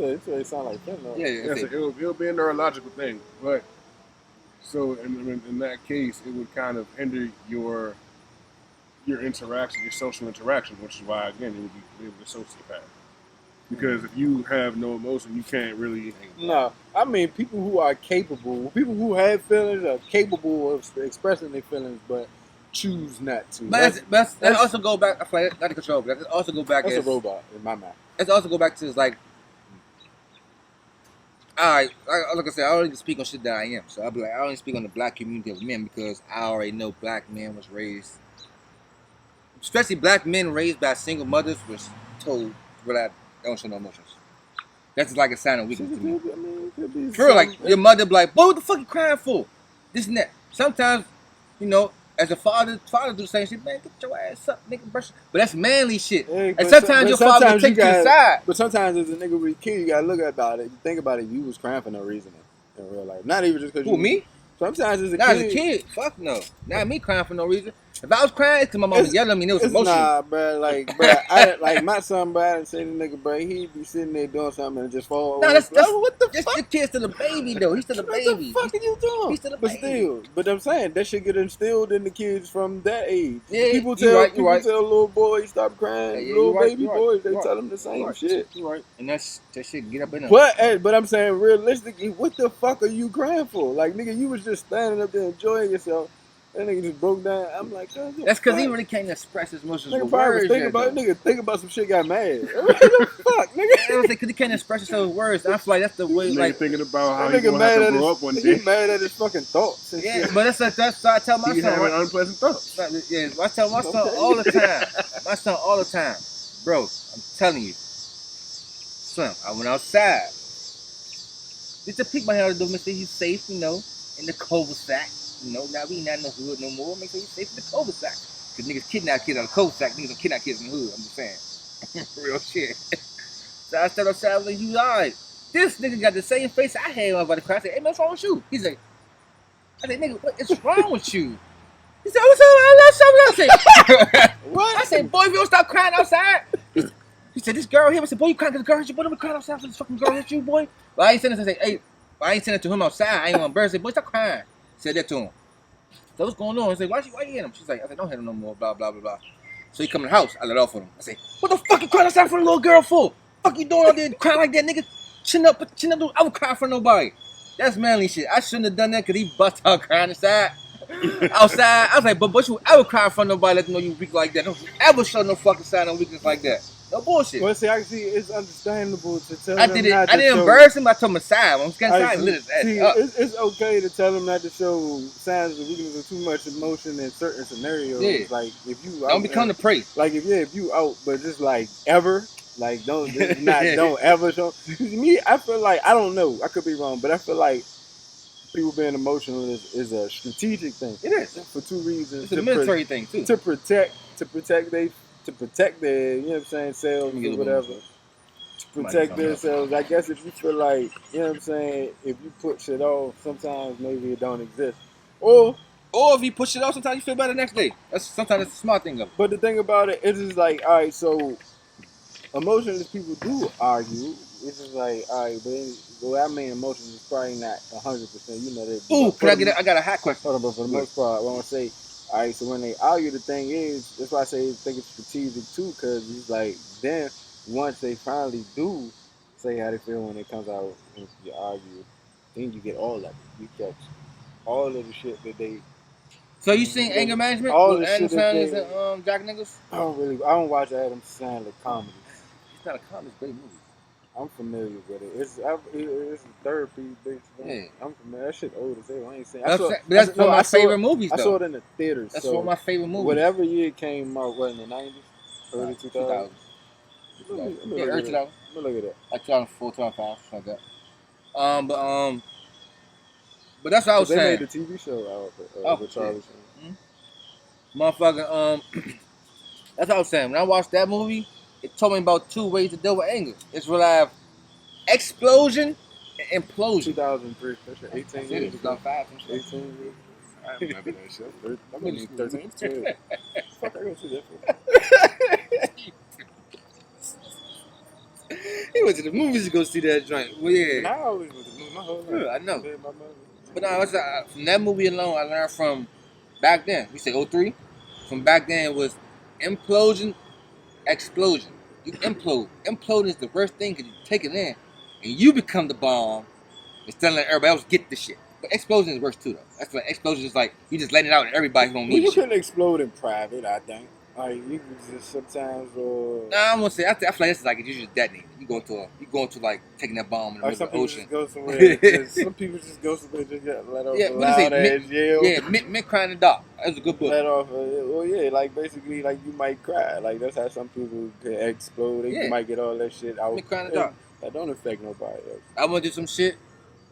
sound like that. No? Yeah, it'll be a neurological thing. But so in that case, it would kind of hinder your interaction, your social interaction, which is why again it would be a sociopath. Because if you have no emotion, you can't really. No, I mean people who are capable, people who have feelings are capable of expressing their feelings, but choose not to. But that also go back. I feel like not to control, but that also go back. That's a robot in my mind. Let's also go back to like. Alright, like I said, I don't even speak on shit that I am. So I'll be like, I only speak on the black community of men because I already know black men was raised, especially black men raised by single mothers, was told but I don't show no emotions. That's just like a sign of weakness to me. I mean, it could be For real, like something- your mother be like, boy, what the fuck you crying for? This and that. Sometimes, you know, as a father do the same shit, man, get your ass up, nigga, brush. But that's manly shit. Yeah, And but sometimes your father will sometimes take you you to the gotta- side. But sometimes as a nigga with a kid, you gotta look about it. You think about it, you was crying for no reason in real life. Not even just because Who, me? Sometimes as a Not kid. as a kid. Fuck no. Not me crying for no reason. If I was crying, it's because my mom was yelling at me and it was It's emotional. nah, bro. Like my son, bro, I didn't say the nigga, bro. He'd be sitting there doing something and just fall. No, over. that's what the just fuck? your kid's still a baby though. He's still a What baby. the fuck are you doing? He's still a But baby. still, but I'm saying that should get instilled in the kids from that age. Yeah, people you tell right, you right. little boys stop crying. Yeah, little you right, baby you right, boys, they you right, tell them the same you right, shit. You right. And that shit get up in them. But I'm saying realistically, what the fuck are you crying for? Like nigga, you was just standing up there enjoying yourself. That nigga just broke down. I'm like, God, That's because he really can't express his emotions Nigga with probably was words. thinking about nigga think about some shit, got mad. What the fuck, nigga? Because he can't express himself with words. I feel like that's the way, Nigga like, thinking about how That he nigga gonna mad have to at grow his, up one he day. mad at his fucking thoughts and yeah. shit. But that's so I tell my He son, having right? unpleasant thoughts. Yeah, I tell my son Okay. all the time. My son all the time, bro. I'm telling you, son. I went outside. Just to peek my head out the door, make sure he's safe, you know, in the cul-de-sac. You know, now we not in the hood no more. Make sure he's safe in the cul-de-sac. Cause niggas kidnap kids out of the cul-de-sac. Niggas don't kidnap kids in the hood. I'm just saying, real shit. So I stepped outside. I was like, you alright? This nigga got the same face I had when I was about to cry. I said, hey man, what's wrong with you? He's like, I said, nigga, what is wrong with you? He said, what's up? I said, What? I said, boy, if you don't stop crying outside. He said, this girl here. I said, boy, you crying because the girl hit you? Boy, don't be crying outside for this fucking girl hit you, boy. Well, I ain't saying this. I said, hey, I ain't saying it to him outside. I ain't want to embarrass him. Boy, stop crying. Said that to him. So what's going on? I said, why you hit him? She's like, I said, don't hit him no more, blah, blah, blah, blah. So he come in the house. I let off on him. I said, what the fuck you crying outside for the little girl for? Fuck you doing out there crying like that, nigga? Chin up. I would cry for nobody. That's manly shit. I shouldn't have done that because he bust out crying outside. I was like, but you ever cry for nobody, let them know you weak like that. Don't you ever show no fucking sign of weakness like that. No bullshit. Well, see, actually, it's understandable to tell I them did it. not I to didn't show. embarrass him. I told him aside. I'm scared I side. Lit his ass see, up. it's okay to tell them not to show signs of weakness or too much emotion in certain scenarios. Yeah. Like if you Don't become the prey. like if you out, but just like ever, like don't ever show. Me, I feel like I don't know. I could be wrong, but I feel like people being emotional is a strategic thing. It is. For two reasons. It's a military thing too. To protect their, you know what I'm saying, selves or whatever. To protect themselves. I guess if you feel like, you know what I'm saying, if you put shit off, sometimes maybe it don't exist. Or if you push it off, sometimes you feel better the next day. Sometimes it's a smart thing of it. but the thing about it is just like, all right, so emotionless people do argue. It's just like, all right, but I mean, emotions is probably not 100%. You know that. Ooh, I got a hot question. Hold on, but for the most part, I want to say, all right, so when they argue, the thing is, that's why I say I think it's strategic too, because it's like, then once they finally do say how they feel when it comes out and you argue, then you get all of it. You catch all of the shit that they. So you seen Anger Management All with the Adam shit that Sandler and Jack Nichols? I don't watch Adam Sandler comedy. It's not a comedy, it's a great movie. I'm familiar with it. It's a therapy based thing. Yeah. I'm familiar. That shit old as hell. I ain't saying. That's one of my favorite movies, though. I saw it in the theaters. That's so one of my favorite movies. whatever year it came out, what, in the 90s? Early 2000s? Yeah, early 2000s. Let me look at that. Like 2004, 2005, something like that. But that's what I was They saying. made the TV show out with Charlie Sheen. Motherfucking, that's what I was saying. When I watched that movie, it told me about two ways to deal with anger. It's real life explosion and implosion. 2003. That's 18 years ago. 2005. 18 years. I remember that shit. I'm only 13, 12. Fuck, I go see that for. He went to the movies to go see that joint. Well, yeah. And I always went to movies my whole life. Yeah, I know. Me and my mother. But no, from that movie alone, I learned from back then. We say 03. From back then, it was implosion, explosion. You implode. Imploding is the worst thing because you take it in and you become the bomb instead of letting everybody else get the shit. But explosion is worse too, though. That's when explosion is like you just letting it out and everybody who don't need People shit. can explode in private, I think. Like you can just sometimes Nah, I won't say. I feel like this is like you just detonate. You go to like taking that bomb in the like middle some of the people ocean. just go somewhere. Just, some people just go somewhere just get let off Yeah, a what is it? loud ass yell. Yeah, Mint Crying in the Dark. That was a good book. Let off. Well, yeah, like basically, like you might cry. Like that's how some people can explode. They Yeah. might get all that shit out. Mint Crying in the Dark. That don't affect nobody else. I want to do some shit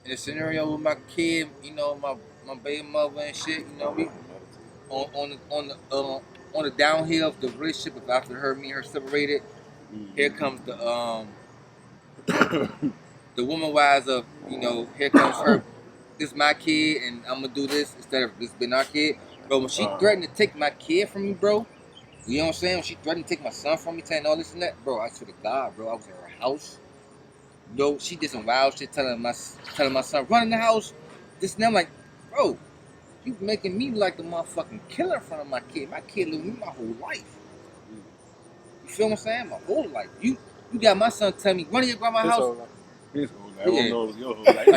in a scenario with my kid. You know, my baby mother and shit. You know, we on the downhill of the relationship. After her, me and her separated. Here comes the the woman wise of, you know, here comes her. This is my kid, and I'm gonna do this instead of this being our kid. Bro, when she threatened to take my kid from me, bro, you know what I'm saying? When she threatened to take my son from me, saying all this and that, bro, I swear to God, bro, I was at her house. Yo, she did some wild shit, telling my son, run in the house. This and that. I'm like, bro, you making me like the motherfucking killer in front of my kid. My kid lived with me my whole life. You feel what I'm saying? My whole life. You got my son telling me, run to your grandma's house. His whole life. I Yeah. don't know your whole life.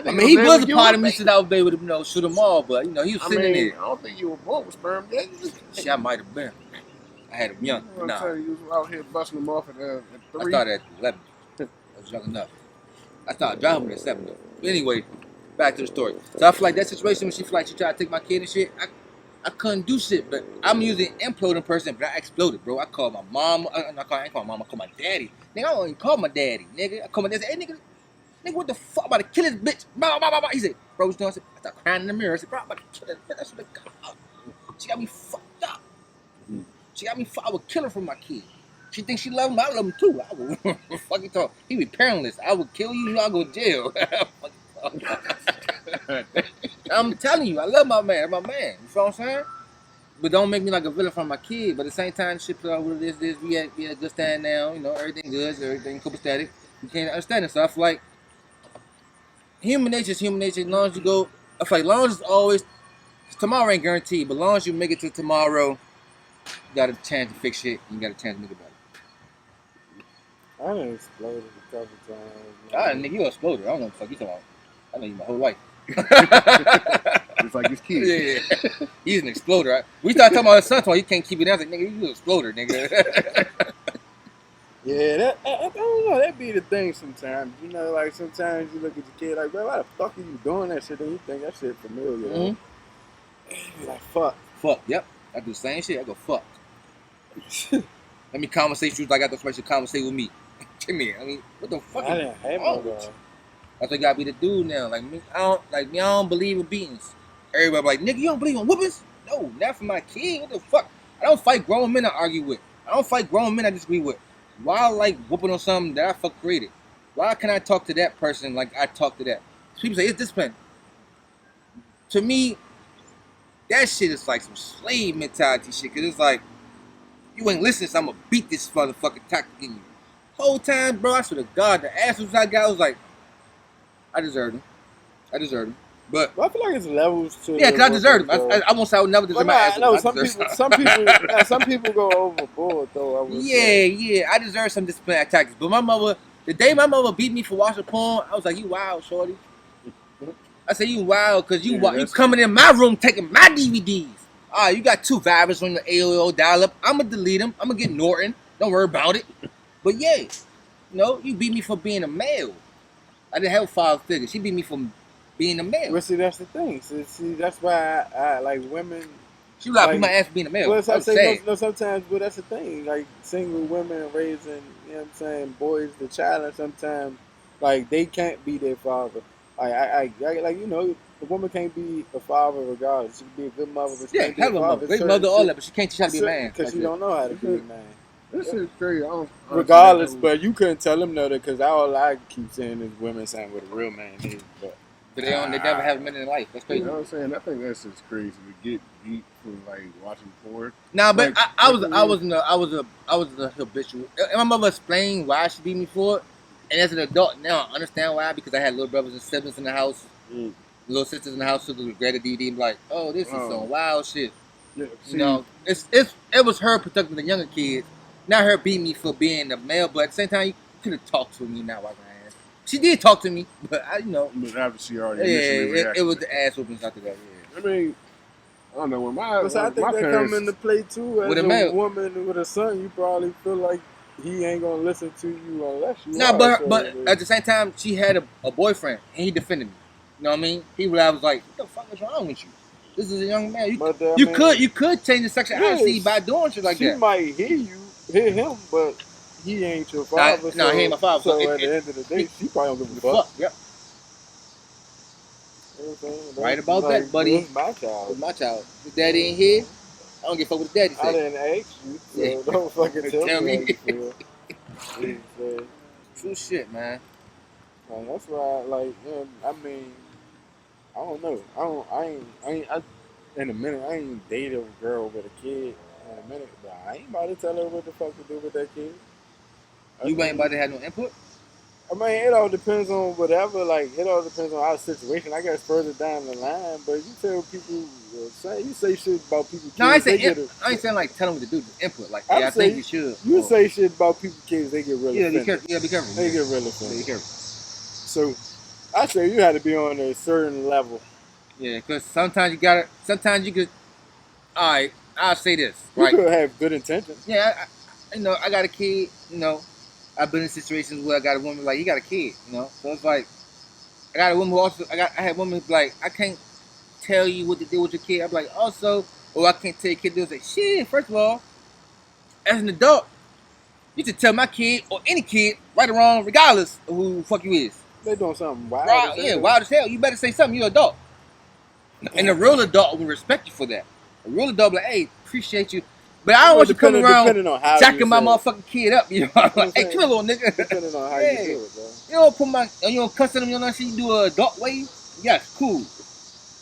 I mean, he was a part of me since I was able to, you know, shoot them all, but, you know, he was sitting there. I don't think you were born with sperm, did you? Shit, I might have been. I had him young. I'm Nah, telling you, you was out here busting them off at 3. I started at 11. I was young enough. I started driving at 7, though. But anyway, back to the story. So I feel like that situation when she feel like she tried to take my kid and shit, I couldn't do shit, but I'm usually an imploding person, but I exploded, bro. I called my mom. I ain't call my mom. I call my daddy. Nigga, I don't even call my daddy, nigga. I call my daddy. Hey, nigga, what the fuck? I'm about to kill this bitch. Blah, blah, blah, blah. He said, bro, what's doing? I started crying in the mirror. I said, bro, I'm about to kill this bitch. I swear to God. She got me fucked up. She got me fucked. I would kill her for my kid. She thinks she love him. I love him too. I would fucking talk. He be parentless. I would kill you. I'll go to jail. I'm telling you, I love my man. My man. You feel what I'm saying? But don't make me like a villain for my kid. But at the same time, shit play out with this. We had a good stand now. You know, everything good. Everything copacetic. You can't understand it. So I feel like human nature is human nature. As long as you go, I feel like as long as it's always, tomorrow ain't guaranteed. But as long as you make it to tomorrow, you got a chance to fix shit. You got a chance to make it better. I done exploded a couple times. Nigga, you exploded. I don't know what the fuck you talking about. I know you my whole life. It's like his kid. Yeah. He's an exploder. Right? We started talking about his son, tomorrow. You can't keep it down. I was like, nigga, you an exploder, nigga. Yeah, I don't know. That be the thing sometimes. You know, like sometimes you look at your kid like, bro, why the fuck are you doing that shit? And you think that shit familiar. Mm-hmm. And you be like, fuck. Fuck, yep. I do the same shit. I go, fuck. Let me conversate with you like I got somebody to conversate with me. Come here. I mean, what the fuck? I didn't have no dog. That's what gotta be the dude now. Like me, I don't believe in beatings. Everybody like, nigga, you don't believe in whoopings? No, not for my kid. What the fuck? I don't fight grown men I argue with. I don't fight grown men I disagree with. Why I like whooping on something that I fuck created? Why can I talk to that person like I talk to that? People say it's discipline. To me, that shit is like some slave mentality shit. Cause it's like, you ain't listening, so I'm gonna beat this motherfucking tactic in you. Whole time, bro, I swear to God, the assholes I got, I was like, I deserved him. But I feel like it's levels to. yeah, cause I deserved him. I won't say I would never deserve my ass. No, some people go overboard though. Yeah, I deserve some disciplinary tactics. But my mother, the day my mother beat me for watching porn, I was like, you wild, shorty. I said, you wild, cause you coming in my room taking my DVDs. All right, you got 2 viruses on the AOL dial-up. I'm gonna delete them. I'm gonna get Norton. Don't worry about it. But yeah, you know, you beat me for being a male. I didn't have a father figure. She beat me for being a male. Well, see, that's the thing. See, that's why I like women. She was like, beat my ass for being a male. Well, sometimes, but that's the thing. Like single women raising, you know what I'm saying, boys to child, and sometimes like they can't be their father. Like you know, a woman can't be a father regardless. She can be a good mother, but she can't be a father. Great mother, all that, but she can't teach how to be a man because she don't know how to be a man. This is crazy. Regardless, but you couldn't tell them no, because all I keep saying is women saying what a real man is. But they never have men in their life. That's crazy. You know what I'm saying? I think that's just crazy to get beat for like watching porn. Nah, but like, I was a habitual. And my mother explained why she beat me for it. And as an adult now, I understand why, because I had little brothers and siblings in the house, little sisters in the house who regretted DD and be like, oh, this is some wild shit. Yeah, you know, it was her protecting the younger kids. Not her beating me for being a male, but at the same time, you could have talked to me, not wiping her ass. She did talk to me, but I, you know. But after she already it was the ass whoopings after that, yeah. I mean, I don't know when my But I think my that parents. come into play too. As With a a male. woman with a son, you probably feel like he ain't gonna listen to you unless you No, are. but at the same time, she had a boyfriend, and he defended me. You know what I mean? He was like, "What the fuck is wrong with you? This is a young man. You could change the sexuality by doing shit like she that." might hear him, but he ain't your father. No, he ain't my father. So at the end of the day, she probably don't give a fuck. Yep. You know what I'm saying? Right about that, buddy. It's my child. It's my child. If daddy ain't here, I don't give a fuck what the daddy I say. didn't ask you, so Yeah. don't fucking tell Tell me me. how you feel. True shit, man. And that's why, like, I mean, I don't know. In a minute, I ain't dated a girl with a kid in a minute, but I ain't about to tell her what the fuck to do with that kid. You ain't about to have no input? I mean, it all depends on whatever. Like, it all depends on our situation. I guess further down the line, but you tell people, you say shit about people kids. No, I ain't saying like tell them what to do. The input, like, yeah, I think you should. You say shit about people kids, they get really offended. Be careful. They get really offended. Be careful. So, I say you had to be on a certain level. Yeah, because sometimes you could. All right, I'll say this. You Right? could have good intentions. Yeah, I got a kid. I've been in situations where I got a woman like, you got a kid. So it's like, I got a woman who also I had women who's like, I can't tell you what to do with your kid. I'm like, also, or I can't tell your kid to do. Like, shit. First of all, as an adult, you should tell my kid or any kid, right or wrong, regardless of who the fuck you is. They doing something wild. Wild as hell. You better say something. You're an adult. And the real adult will respect you for that. A real adult will be like, hey, appreciate you. But I don't want you coming around jacking my motherfucking kid up. You know, like, hey, come here, little nigga. Depending on how you do it, bro. You don't cuss at them. You don't see you do an adult way. Yes, cool.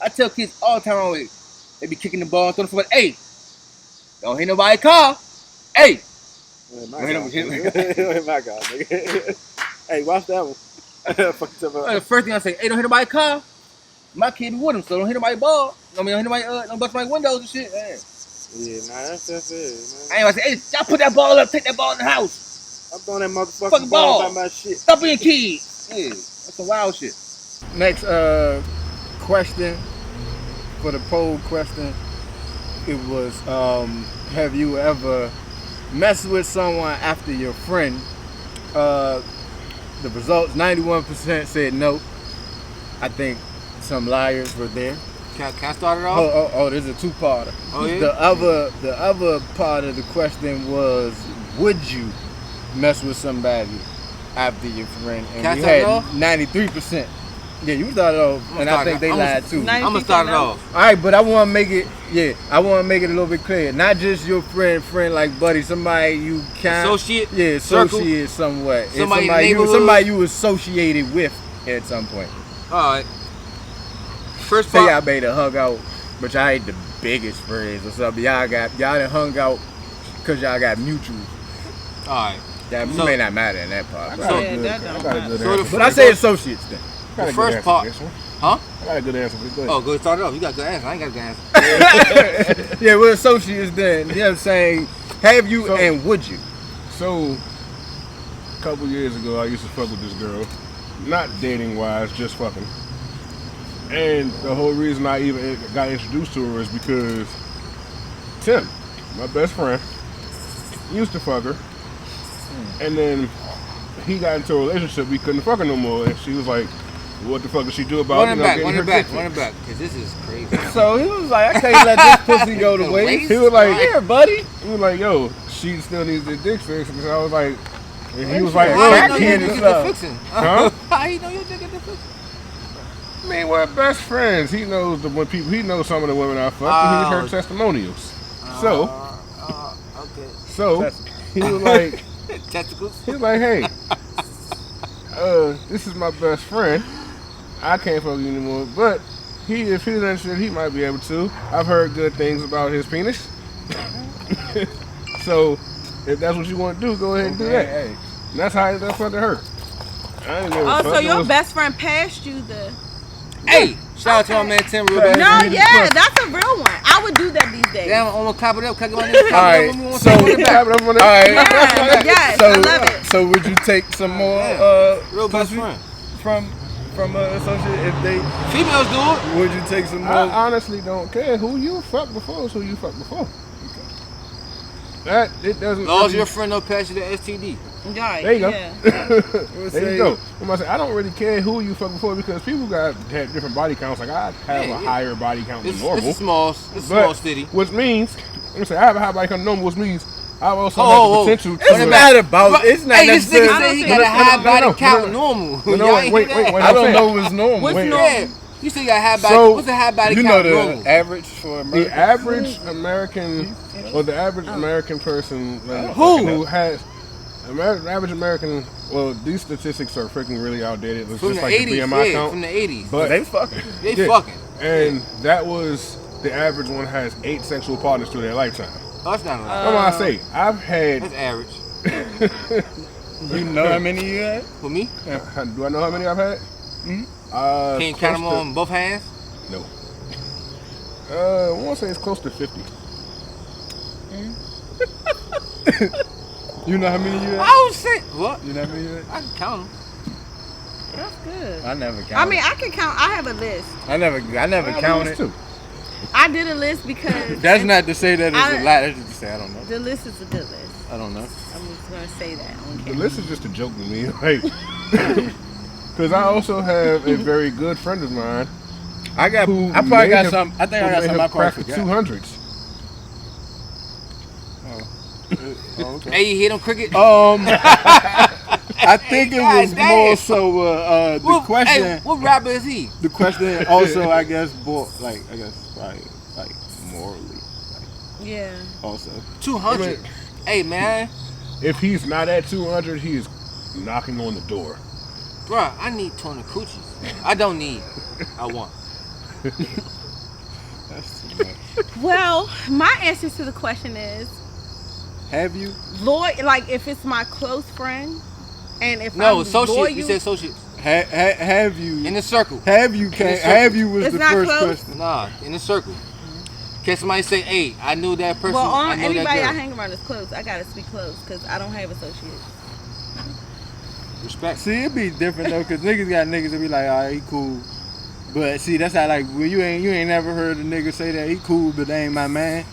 I tell kids all the time always. They be kicking the ball and throwing the football. Hey, don't hit nobody call. Hey. My God, nigga. Hey, watch that one. The first thing I say, hey, don't hit nobody car. My kid be with him, so don't hit nobody ball. Don't hit nobody, don't bust my windows and shit. Man. Yeah, nah, that's it, man. I ain't gonna say, hey, y'all put that ball up, take that ball in the house. I'm throwing that motherfucking ball by my shit. Stop being kids. Yeah, that's some wild shit. Next question for the poll question. It was, have you ever messed with someone after your friend? The results, 91% said no. I think some liars were there. Can I start it off? Oh, there's a two-parter. Oh, yeah? The other part of the question was, would you mess with somebody after your friend? And we had 93%. Yeah, you started off, and I think they lied too. I'm gonna start it off. All right, but I want to make it. Yeah, I want to make it a little bit clear. Not just your friend like buddy, somebody you can't. Associate. Yeah, associate somewhat. Somebody you associated with at some point. All right. First Say part. y'all made a hug out, but y'all ain't the biggest friends or something. Y'all done hung out because y'all got mutuals. All right. Yeah, you may not matter in that part. But I say associates then. The first part. Huh? I got a good answer for this. Oh, go start it off. You got a good answer. I ain't got a good answer. Yeah, we're associates then. You know what I'm saying? Have you and would you? So, a couple years ago, I used to fuck with this girl. Not dating wise, just fucking. And the whole reason I even got introduced to her is because Tim, my best friend, used to fuck her. And then he got into a relationship, we couldn't fuck her no more. And she was like, what the fuck did she do about Run it back, because this is crazy. So he was like, I can't let this pussy go to waste. He was like, here, buddy. He was like, yo, she still needs the dick fixed. And I was like, and he was like, How look, you know your dick is fixing? Huh? How you know your dick is fixing? I mean, we're best friends. He knows he knows some of the women I fucked, and he's heard testimonials. Okay. So he was like, Testicles? he was like, hey, this is my best friend. I can't fuck you anymore, but if he's interested, he might be able to. I've heard good things about his penis. So if that's what you want to do, go ahead and do that. Hey. And that's how that fucking hurt. I ain't never Oh, so fucked. your best friend passed you the... Hey, shout out to my man Tim Rubin. No, yeah, that's a real one. I would do that these days. Damn, I'm gonna clap it up. All right, so Clap it up on that. Yeah, yes, I love it. So would you take some more Real best pussy friend. from from an associate if they? Females do it. Would you take some more? I honestly don't care who you fuck before is who you fuck before. That it doesn't. As long as really- your friend don't pass you the STD. Right. There you go. Yeah. There you go. I'm gonna say, I don't really care who you fuck before because people have different body counts. Like I have a higher body count than normal. It's a small city. Which means, let me say, I have a high body count than normal, which means I also Oh, have the potential It's to. not about. It's not Hey, this nigga necessarily. said he got a high No, body no, count no. normal. No, Y'all ain't wait, hear wait, that? wait. I don't know what's normal. What's Wait. normal? Yeah. You said you got a high body. So, what's a high body You know count the normal? average for America. The average American, or the average American person, like, Who? who has, average American, well, these statistics are freaking really outdated. It's From just the like 80s, the BMI yeah, count. from the 80s. But They fucking. They yeah. fucking. And that was the average one has 8 sexual partners through their lifetime. Oh, that's not a lot. That's what I say. I've had. That's average. You know how many you had? For me, Do I know how many I've had? Mhm. can you count them on both hands? No. I want to say it's close to 50. You know how many you had? Oh shit! What? You know how many you had? I can count them. That's good. I never counted. I mean, I can count. I have a list. I never counted. Too. I did a list because That's not to say that it's I- a lot. That's just to say I don't know. the list is a good list. I don't know. I'm just gonna say that. The Okay. list is just a joke to me, like, because I also have a very good friend of mine I got. who I probably may got have- some. I think who I got may some. I have probably cracked the forgot. 200s. Oh, okay. Hey, you hear them cricket? I think it God was damn. more so the What- question. Hey, what rapper is he? The question also, I guess, probably like morally, Yeah. also. 200. Hey man, If he's not at 200, he is knocking on the door. bruh, I need 20 coochies. I don't need. I want. That's too much. Well, my answer to the question is Have you? loyal. Like if it's my close friend, and if No, I'm associate. loyal, You said associate. Have you? In the circle. Have you? Can It's have you was It's the not first close? question. Nah, in the circle. Can somebody say, hey, I knew that person. well, I on know anybody I that girl. hang around is close. I gotta speak close because I don't have associates. Respect. See, it be different though, cause niggas got niggas that be like, alright, he cool. But see, that's how like when you ain't never heard a nigga say that he cool, but they ain't my man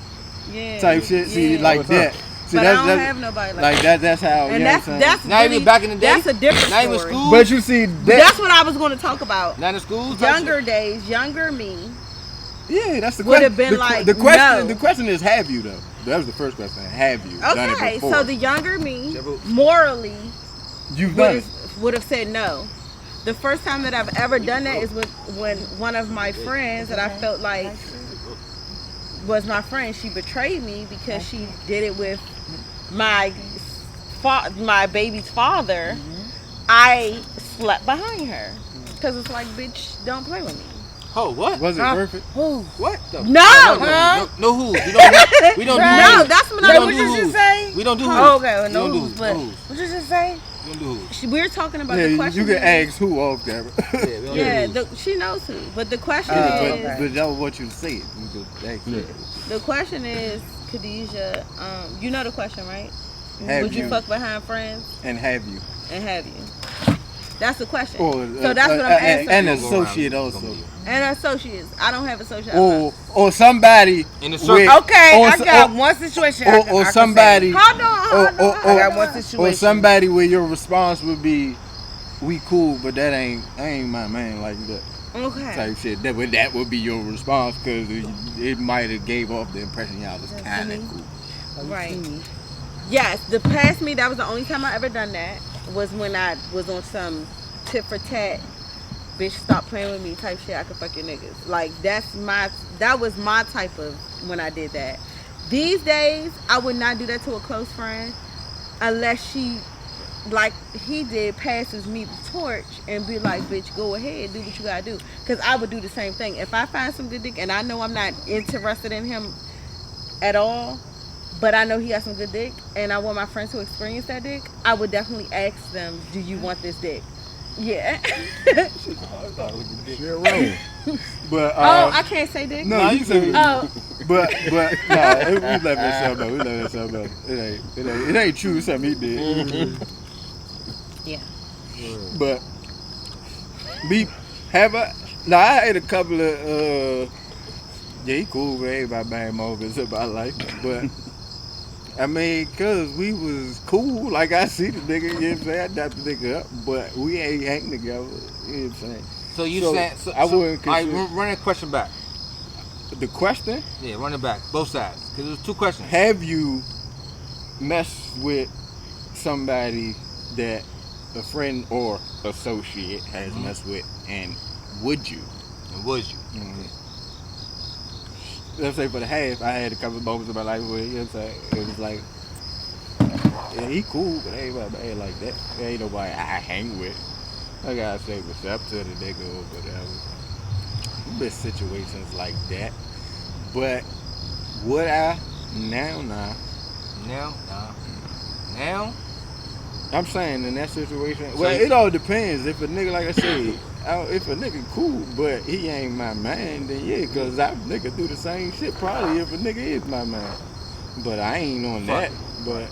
Yeah. type shit. See, yeah. like that. See, But I that's don't have nobody like like that. That's how. And you know that's what I'm that's Not even really- back in the day? That's a different Not even story. school. But you see, That's what I was going to talk about. Not in school. type Younger shit? days, younger me. yeah, that's the Would question. have been the, like, the question. no. The question is, have you though? That was the first question. Have you done it Okay, before? so the younger me, Several- morally, You've done it. would have said no. The first time that I've ever done that is when one of my friends that I felt like was my friend, she betrayed me because she did it with my baby's father. I slept behind her because it's like, bitch, don't play with me. Oh, what? Was it worth it? What? The No, no whoos. We don't do no, whoos. that's what We I don't was do just whoos. say. We don't do whoos. Oh, okay, well, We no don't do whoos, whoos. but No whoos. what you just say? We don't do whoos. We're talking about Yeah, the question. you can is- ask who off camera. Yeah, we don't Yeah, do whoos. she knows who. But the question but is, that was what you said. You could ask Yeah. the question is, Khadijah, you know the question, right? Have Would you you? fuck behind friends and have you? and have you? That's the question. Or, So that's what I'm answering. And Don't go around. associate Don't also. go around. And associates. I don't have associates. Or somebody In the circle. with- Okay, or I so- got one situation. or somebody Hold on. I got one situation. or somebody where your response would be, "We cool, but that ain't my man like that." Okay. Type shit. That would be your response because it might have gave off the impression y'all was kind of cool. Right. Yes, the past me, that was the only time I ever done that, was when I was on some tit for tat, bitch stop playing with me type shit, I could fuck your niggas. Like that was my type of when I did that. These days, I would not do that to a close friend unless she, like he did, passes me the torch and be like, bitch, go ahead, do what you gotta do. Because I would do the same thing. If I find some good dick and I know I'm not interested in him at all, but I know he got some good dick and I want my friends to experience that dick, I would definitely ask them, do you want this dick? Yeah. Shit wrong. But Oh, I can't say dick? no, you said. Oh, But no, we let that know. We let that know. It ain't true. Something he did. yeah. But Now I had a couple of yeah, he cool, but everybody bang moments in my life. But I mean, cause we was cool. Like I see the nigga, you know what I'm saying? I dapped the nigga up, but we ain't hang together. You know what I'm saying? So you saying I wouldn't all right, consider run that question back. the question. Yeah, run it back, both sides, because it was two questions. Have you messed with somebody that a friend or associate has messed with, and would you? And was you? Let's say for the half, I had a couple of moments in my life where, you know what I'm saying, it was like, yeah, he cool, but everybody bad like that. There ain't nobody I hang with. I gotta say what's up to the nigga or whatever. Been situations like that. But would I? Now, nah. Now? I'm saying in that situation, well, it all depends. If a nigga, like I said, if a nigga cool, but he ain't my man, then yeah, cause I nigga do the same shit probably if a nigga is my man. But I ain't on that. But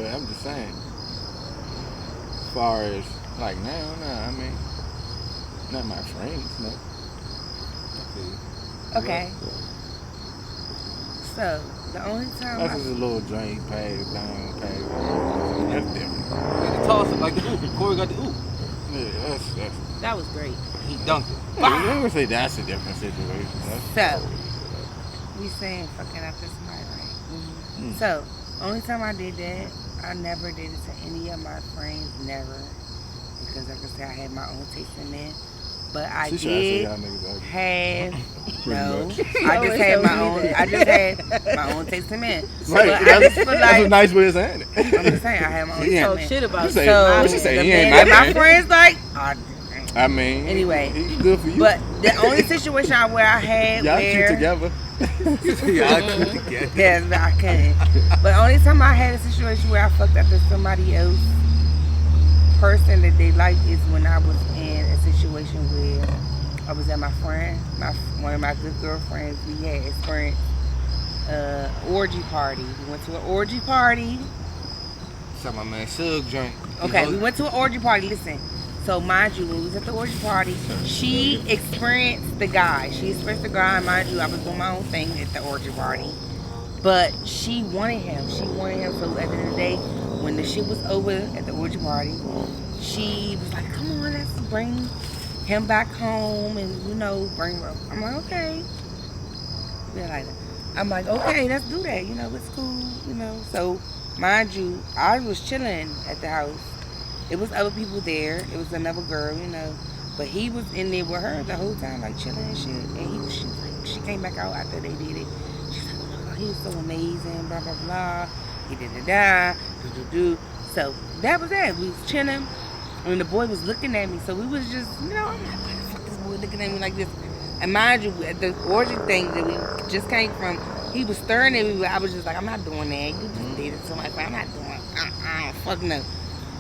I'm just saying, as far as like now, nah, I mean, not my friends, no. Okay. So the only time That's just a little drink, pay. That's different. Like the toss, like the oop. Corey got the oop. Yeah, that's That was great. He dunked it. I would say that's a different situation. So we saying fucking after somebody, right? So only time I did that, I never did it to any of my friends, never, because like I said, I had my own taste in men. But I did have no. I just had my own. I just had my own taste in men. Right. I just feel like That's a nice way of saying it. I'm just saying I had my own taste in men. Shit about So So she say the he ain't man that my my friends like. I mean, Anyway, he's good for you. But the only situation where I had y'all where shoot together. yes, but I couldn't. But only time I had a situation where I fucked after somebody else person that they like is when I was in a situation where I was at my friend, one of my good girlfriends. We had experienced orgy party. We went to an orgy party. So my man Sug drink. Okay, we went to an orgy party. Listen. So mind you, when we was at the orgy party, she experienced the guy. She experienced the guy. Mind you, I was doing my own thing at the orgy party. But she wanted him. So at the end of the day, when the shit was over at the orgy party, she was like, come on, let's bring him back home and, bring him. I'm like, okay. I'm like, okay, let's do that. It's cool, So, mind you, I was chilling at the house. It was other people there. It was another girl, But he was in there with her the whole time, like chilling and shit. And she came back out after they did it. She's like, oh my God, he was so amazing, blah, blah, blah. He did do. So that was that. We was chilling. And the boy was looking at me. So we was just, I'm like, why the fuck this boy looking at me like this? And mind you, the orgy thing that we just came from, he was staring at me. I was just like, I'm not doing that. You just did it to my friend. I'm not doing it. Fuck no.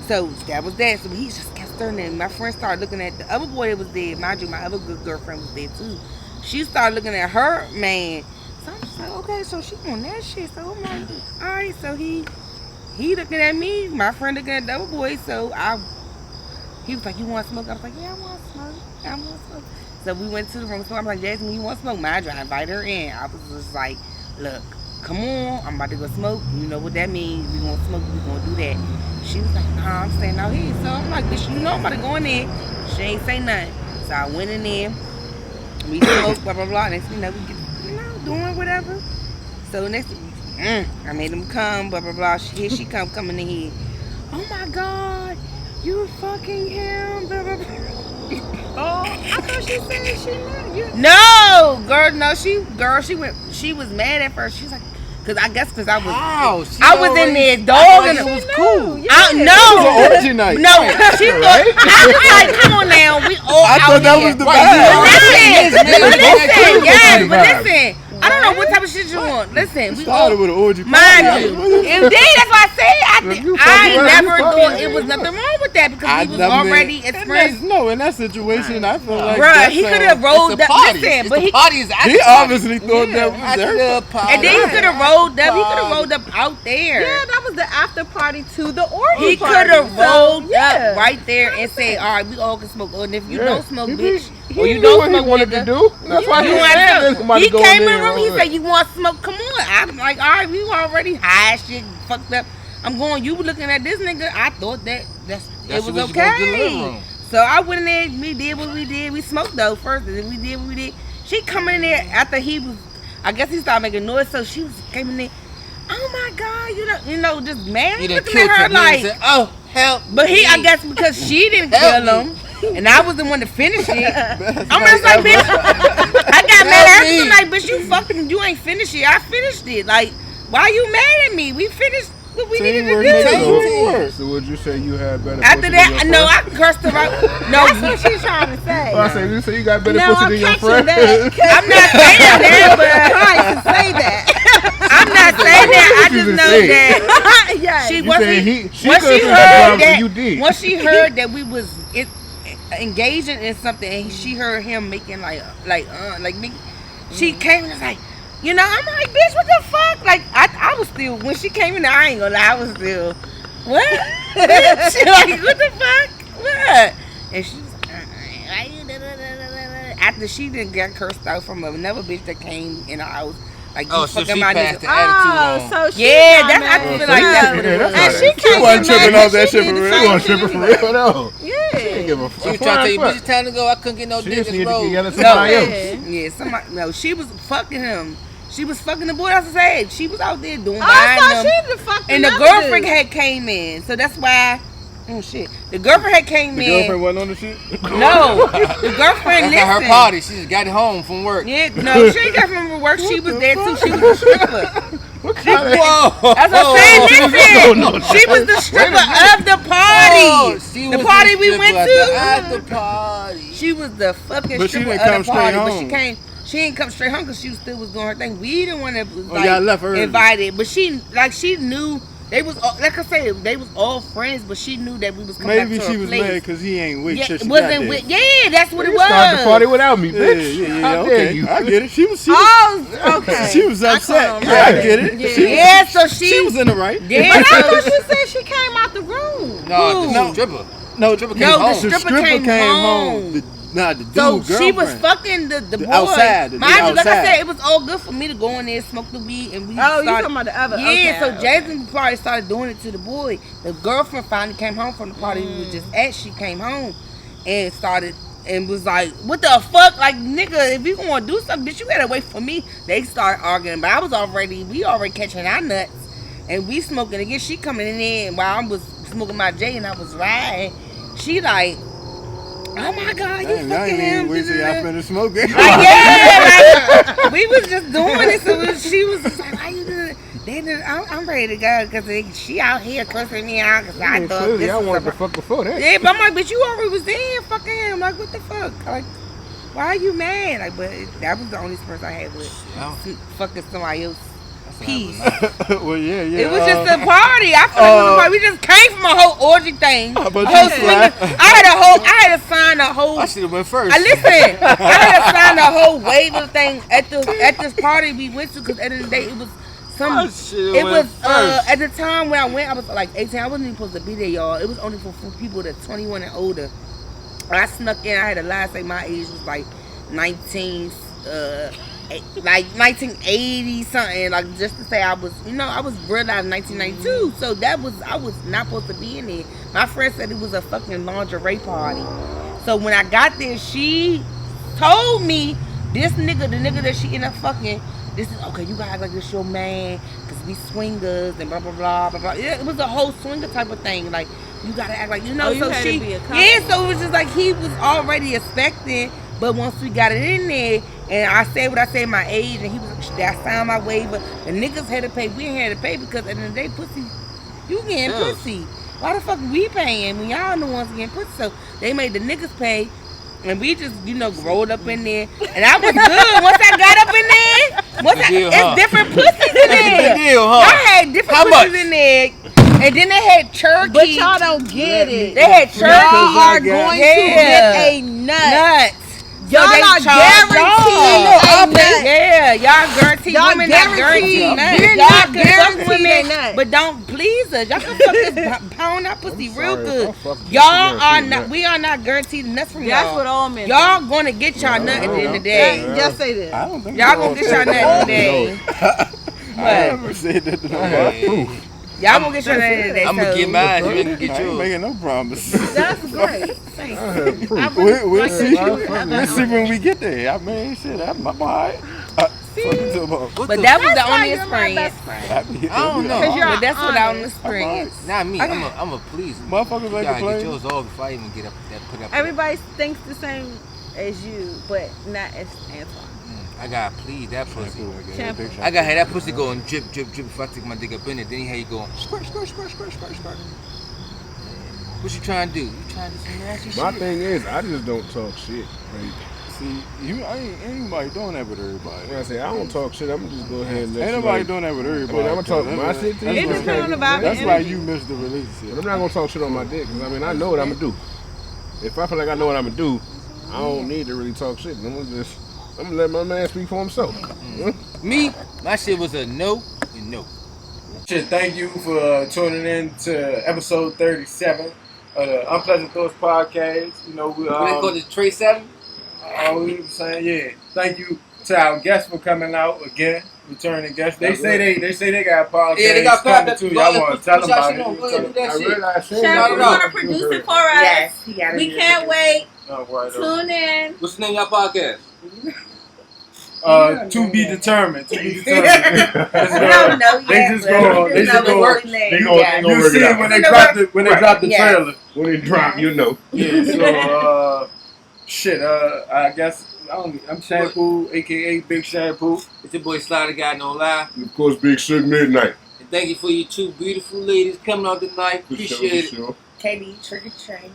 So that was that. So he just kept staring at me. My friend started looking at the other boy that was there. Mind you, my other good girlfriend was there too. She started looking at her man. So I'm just like, okay, so she on that shit. So I'm like, all right. So he looking at me. My friend looking at the other boy. So he was like, you want to smoke? I was like, yeah, I want to smoke. So we went to the room. So I'm like, Jasmine, you want to smoke? Mind you, I invited her in. I was just like, look, come on, I'm about to go smoke. You know what that means. We gonna smoke, we gonna do that. She was like, nah, I'm staying out here. So I'm like, bitch, I'm about to go in there. She ain't say nothing. So I went in there. We smoked, blah, blah, blah. Next thing we get, doing whatever. So next I made him come, blah, blah, blah. Here she coming in here. Oh my God, you fucking him, blah, blah, blah. Oh, I thought she said she knew you. No, girl, no, she was mad at first. She was like, because I was in there dogging. It was cool. It was an orgy night. No, she thought, I was like, come on now, we all I out thought that here. was the vibe. But listen, I don't know what what type of shit you want. Listen, we all started with an orgy mind party. you. Indeed, that's why I said You I fucking right, never you thought fucking it was nothing wrong with that because he was I mean, already in expressed. that situation, I feel like Bruh, he could have rolled up. Listen, but he he obviously thought that was there. and then he could have rolled up. He could have rolled up out there. Yeah, that was the after party to the orgy He party. could have rolled yeah. up right there and said, "All right, we all can smoke. And if you don't smoke, He bitch, he or you knew don't what smoke, he wanted nigga, to do. That's why you he want said to there's somebody He going came in there the room. He and said, "You want smoke? Come on." I'm like, "All right, we already high as shit, fucked up." I'm going. You were looking at this nigga. I thought it was okay. So I went in there. We did what we did. We smoked though first, and then we did what we did. She come in there after he was. I guess he started making noise, so she came in there. Oh my God, you know, just man looking at her like, oh help. but he, I guess because she didn't kill him, and I was the one to finish it. I'm just like, bitch, I got mad at her. I'm like, bitch, you ain't finished it. I finished it. Like, why you mad at me? We finished what we needed to do. So would you say you had better After pussy that, than no, your I friend? cursed her out. No, That's what she's trying to say. I say you say you got better No, pussy I'm than your catching friend. that. I'm not saying that, but Trying to say that. I'm not saying that. I just know that Yeah. she You once saying she she once could've she said that heard but that you did. once she heard that we was engaging in something, and she heard him making like me, she came and was like, you know, I'm like, bitch, what the fuck? Like I was still when she came in there, I ain't gonna lie, I was still what? She like, what the fuck? What? And she's like, after she didn't get cursed out from another bitch that came in our house. Like, Oh, you so fucking she my passed nigga. the attitude on. So she Yeah, got that's I mad. feel like that's what it was. And she She came wasn't tripping mad off that because shit she for did real. the She wasn't same tripping for thing. real, no. She Yeah. didn't give a She was trying to tell you, bitch, time to go. I couldn't get no She dick just this needed to road. yell at somebody No. else. Yeah, somebody. No, she was fucking him. She was fucking the boy. That's what I said. She was out there doing Oh, buying so them. she the fucking And the other girlfriend dude. had came in, so that's why. Oh shit! The girlfriend had came The in. girlfriend wasn't on the shit? No, the girlfriend. That's not her listen. party. She just got home from work. Yeah, no, she ain't got from work. She was there too. She was a stripper. What kind of Whoa. That's what I'm saying. Listen, no, she was the stripper of the party. Oh, she The was party the we stripper went at to. the party. She was the fucking But she stripper didn't of come the straight party, but home. she ain't come straight home because she still was doing her thing. We didn't want to Oh, y'all left early. invited, but she knew they was all, like I said, they was all friends, but she knew that we was coming Maybe back to she her was place. mad because he ain't with Yeah, till she got wasn't there. with. Yeah, that's what it You was. started the party without me, Yeah, bitch. How dare okay. you? I get it. She was Oh, okay. she was upset. caught on Yeah, I right. get it. Yeah. Yeah, so She was in the right. Yeah, But I so- thought she said she came out the room. No, Who? the stripper. No, Stripper came No, home. the stripper came home. The dude So girlfriend. she was fucking the boy. outside, the Mind you, like I outside. said, it was all good for me to go in there, smoke the weed, and we Oh, you started. talking about the other? Yeah, okay, so okay. Jasmine probably started doing it to the boy. The girlfriend finally came home from the party we was just at. She came home and started and was like, "What the fuck? Like, nigga, if you gonna do something, bitch, you gotta wait for me." They started arguing, but we already catching our nuts, and we smoking again. She coming in there, and while I was smoking my J and I was riding, she like, "Oh my God, you Dang, I fucking ain't him!" even wait till y'all finished smoking. Like, yeah, like, we was just doing it, so she was just like, "Why you doing it?" Then I'm ready to go because she out here cursing me out because I thought Clearly, this I was wanted to a... fuck before that. Yeah, but I'm like, but you already was there fucking him. Like, what the fuck? Like, why are you mad? Like, but that was the only person I had with fucking somebody else. Peace. Well, yeah. It was just a party. I feel like it was a party. We just came from a whole orgy thing. But A you whole fly. swinger. I had to sign a whole. I should have went first. Listen, I had to sign a whole waiver thing at this party we went to because at the end of the day it was some. I should've It went was first. at the time when I went, I was like 18. I wasn't even supposed to be there, y'all. It was only for people that 21 and older. I snuck in. I had to lie, say my age was like 19. Like 1980 something, like just to say I was bred out in 1992, so I was not supposed to be in there. My friend said it was a fucking lingerie party. So when I got there, she told me this nigga, the nigga that she ended up fucking, this is okay. You gotta act like this your man, cause we swingers and blah blah blah blah blah. It was a whole swinger type of thing. Like you gotta act like you know. Oh, you so had she, to be a couple. yeah. So it was just like he was already expecting. But once we got it in there, and I said what I said, my age, and he was, I signed my waiver. The niggas had to pay. We ain't had to pay because at the end of the day, pussy, you getting pussy. Why the fuck we paying when y'all the ones getting pussy? So they made the niggas pay, and we just rolled up in there, and I was good. Once I got up in there, What's that? deal, It's huh? different pussies in there. Big deal, huh? Y'all had different How pussies much? in there. And then they had Cherokee. But y'all don't get it. They had Y'all Cherokee. Y'all are going to get a nut. Nuts. Y'all they are charge guaranteed y'all. a nut. Yeah, y'all guaranteed Y'all women not guaranteed. guaranteed nuts. We're Y'all not can fuck guaranteed women, a nut. but don't please us. Y'all can fuck this pound our pussy real sorry, good. if I fuck you, Y'all you are guaranteed not. nut. We are not guaranteed nuts from That's y'all. what all men Y'all gonna get y'all nut at the end of the day. think. Just say this. I don't think Y'all gonna get y'all nut at the end of the day. I never said that to nobody. Y'all gonna get y'all nut at the end of the day. I'm gonna so- get mine. You ain't gonna I get ain't yours. making no promises. That's great. I have proof. We'll see. I fuck We'll with see you. when we get there. I mean, shit, I'm alright. What But the that was That's the why only you're my experience. best friend. I don't know. 'Cause you're But that's what I was honest. experience. Not me. I'm a pleaser. Motherfuckers You like gotta to get play. yours off before I even get up that put up. Everybody thinks the same as you, but not as Antoine. I gotta please that pussy. Shampoo. I gotta have that pussy going drip, drip, drip. If I stick my dick up in it, then he had you going squirt, squirt, squirt, squirt, squirt, squirt. What you trying to do? You trying to do some nasty My shit? thing is, I just don't talk shit. Like, See, ain't anybody doing that with everybody. when I say I don't talk shit, I'm just go ahead and let Ain't you nobody like, doing that with I everybody. mean, I'm gonna talk That's my why- shit to that's you. It why- depends on the vibe That's and why energy. you missed the But relationship. I'm not gonna talk shit on my dick because I mean I know what I'm gonna do. If I feel like I know what I'm gonna do, I don't need to really talk shit. I'm gonna let my man speak for himself. Me, my shit was a no and no. Shit, thank you for tuning in to episode 37 of the Unpleasant Thoughts podcast. You know, we What they call this Trey 7? we were saying, yeah. Thank you to our guests for coming out again, returning guests. They say they got a podcast Yeah, they got coming podcast. too. Y'all want to tell them about Go it? ahead, do that I shit. realize Shout Shampoo's it out. gonna produce it for us. Yes, he gotta We do can't it. wait. No, right, Tune in. What's the name of y'all podcast? to be determined. To be determined. We don't know They yet, just but go. we They just just know go. it's really late. They gonna You work see it it out. when they In the drop work- the drop the Yes. trailer. When they drop, you know. Yeah. So shit. I guess I'm Shampoo, aka Big Shampoo. It's your boy Slider Guy, no lie. And of course, Big Suge Midnight. And thank you for you two beautiful ladies coming out tonight. For sure, Appreciate it. for sure. Katie, trick or treat.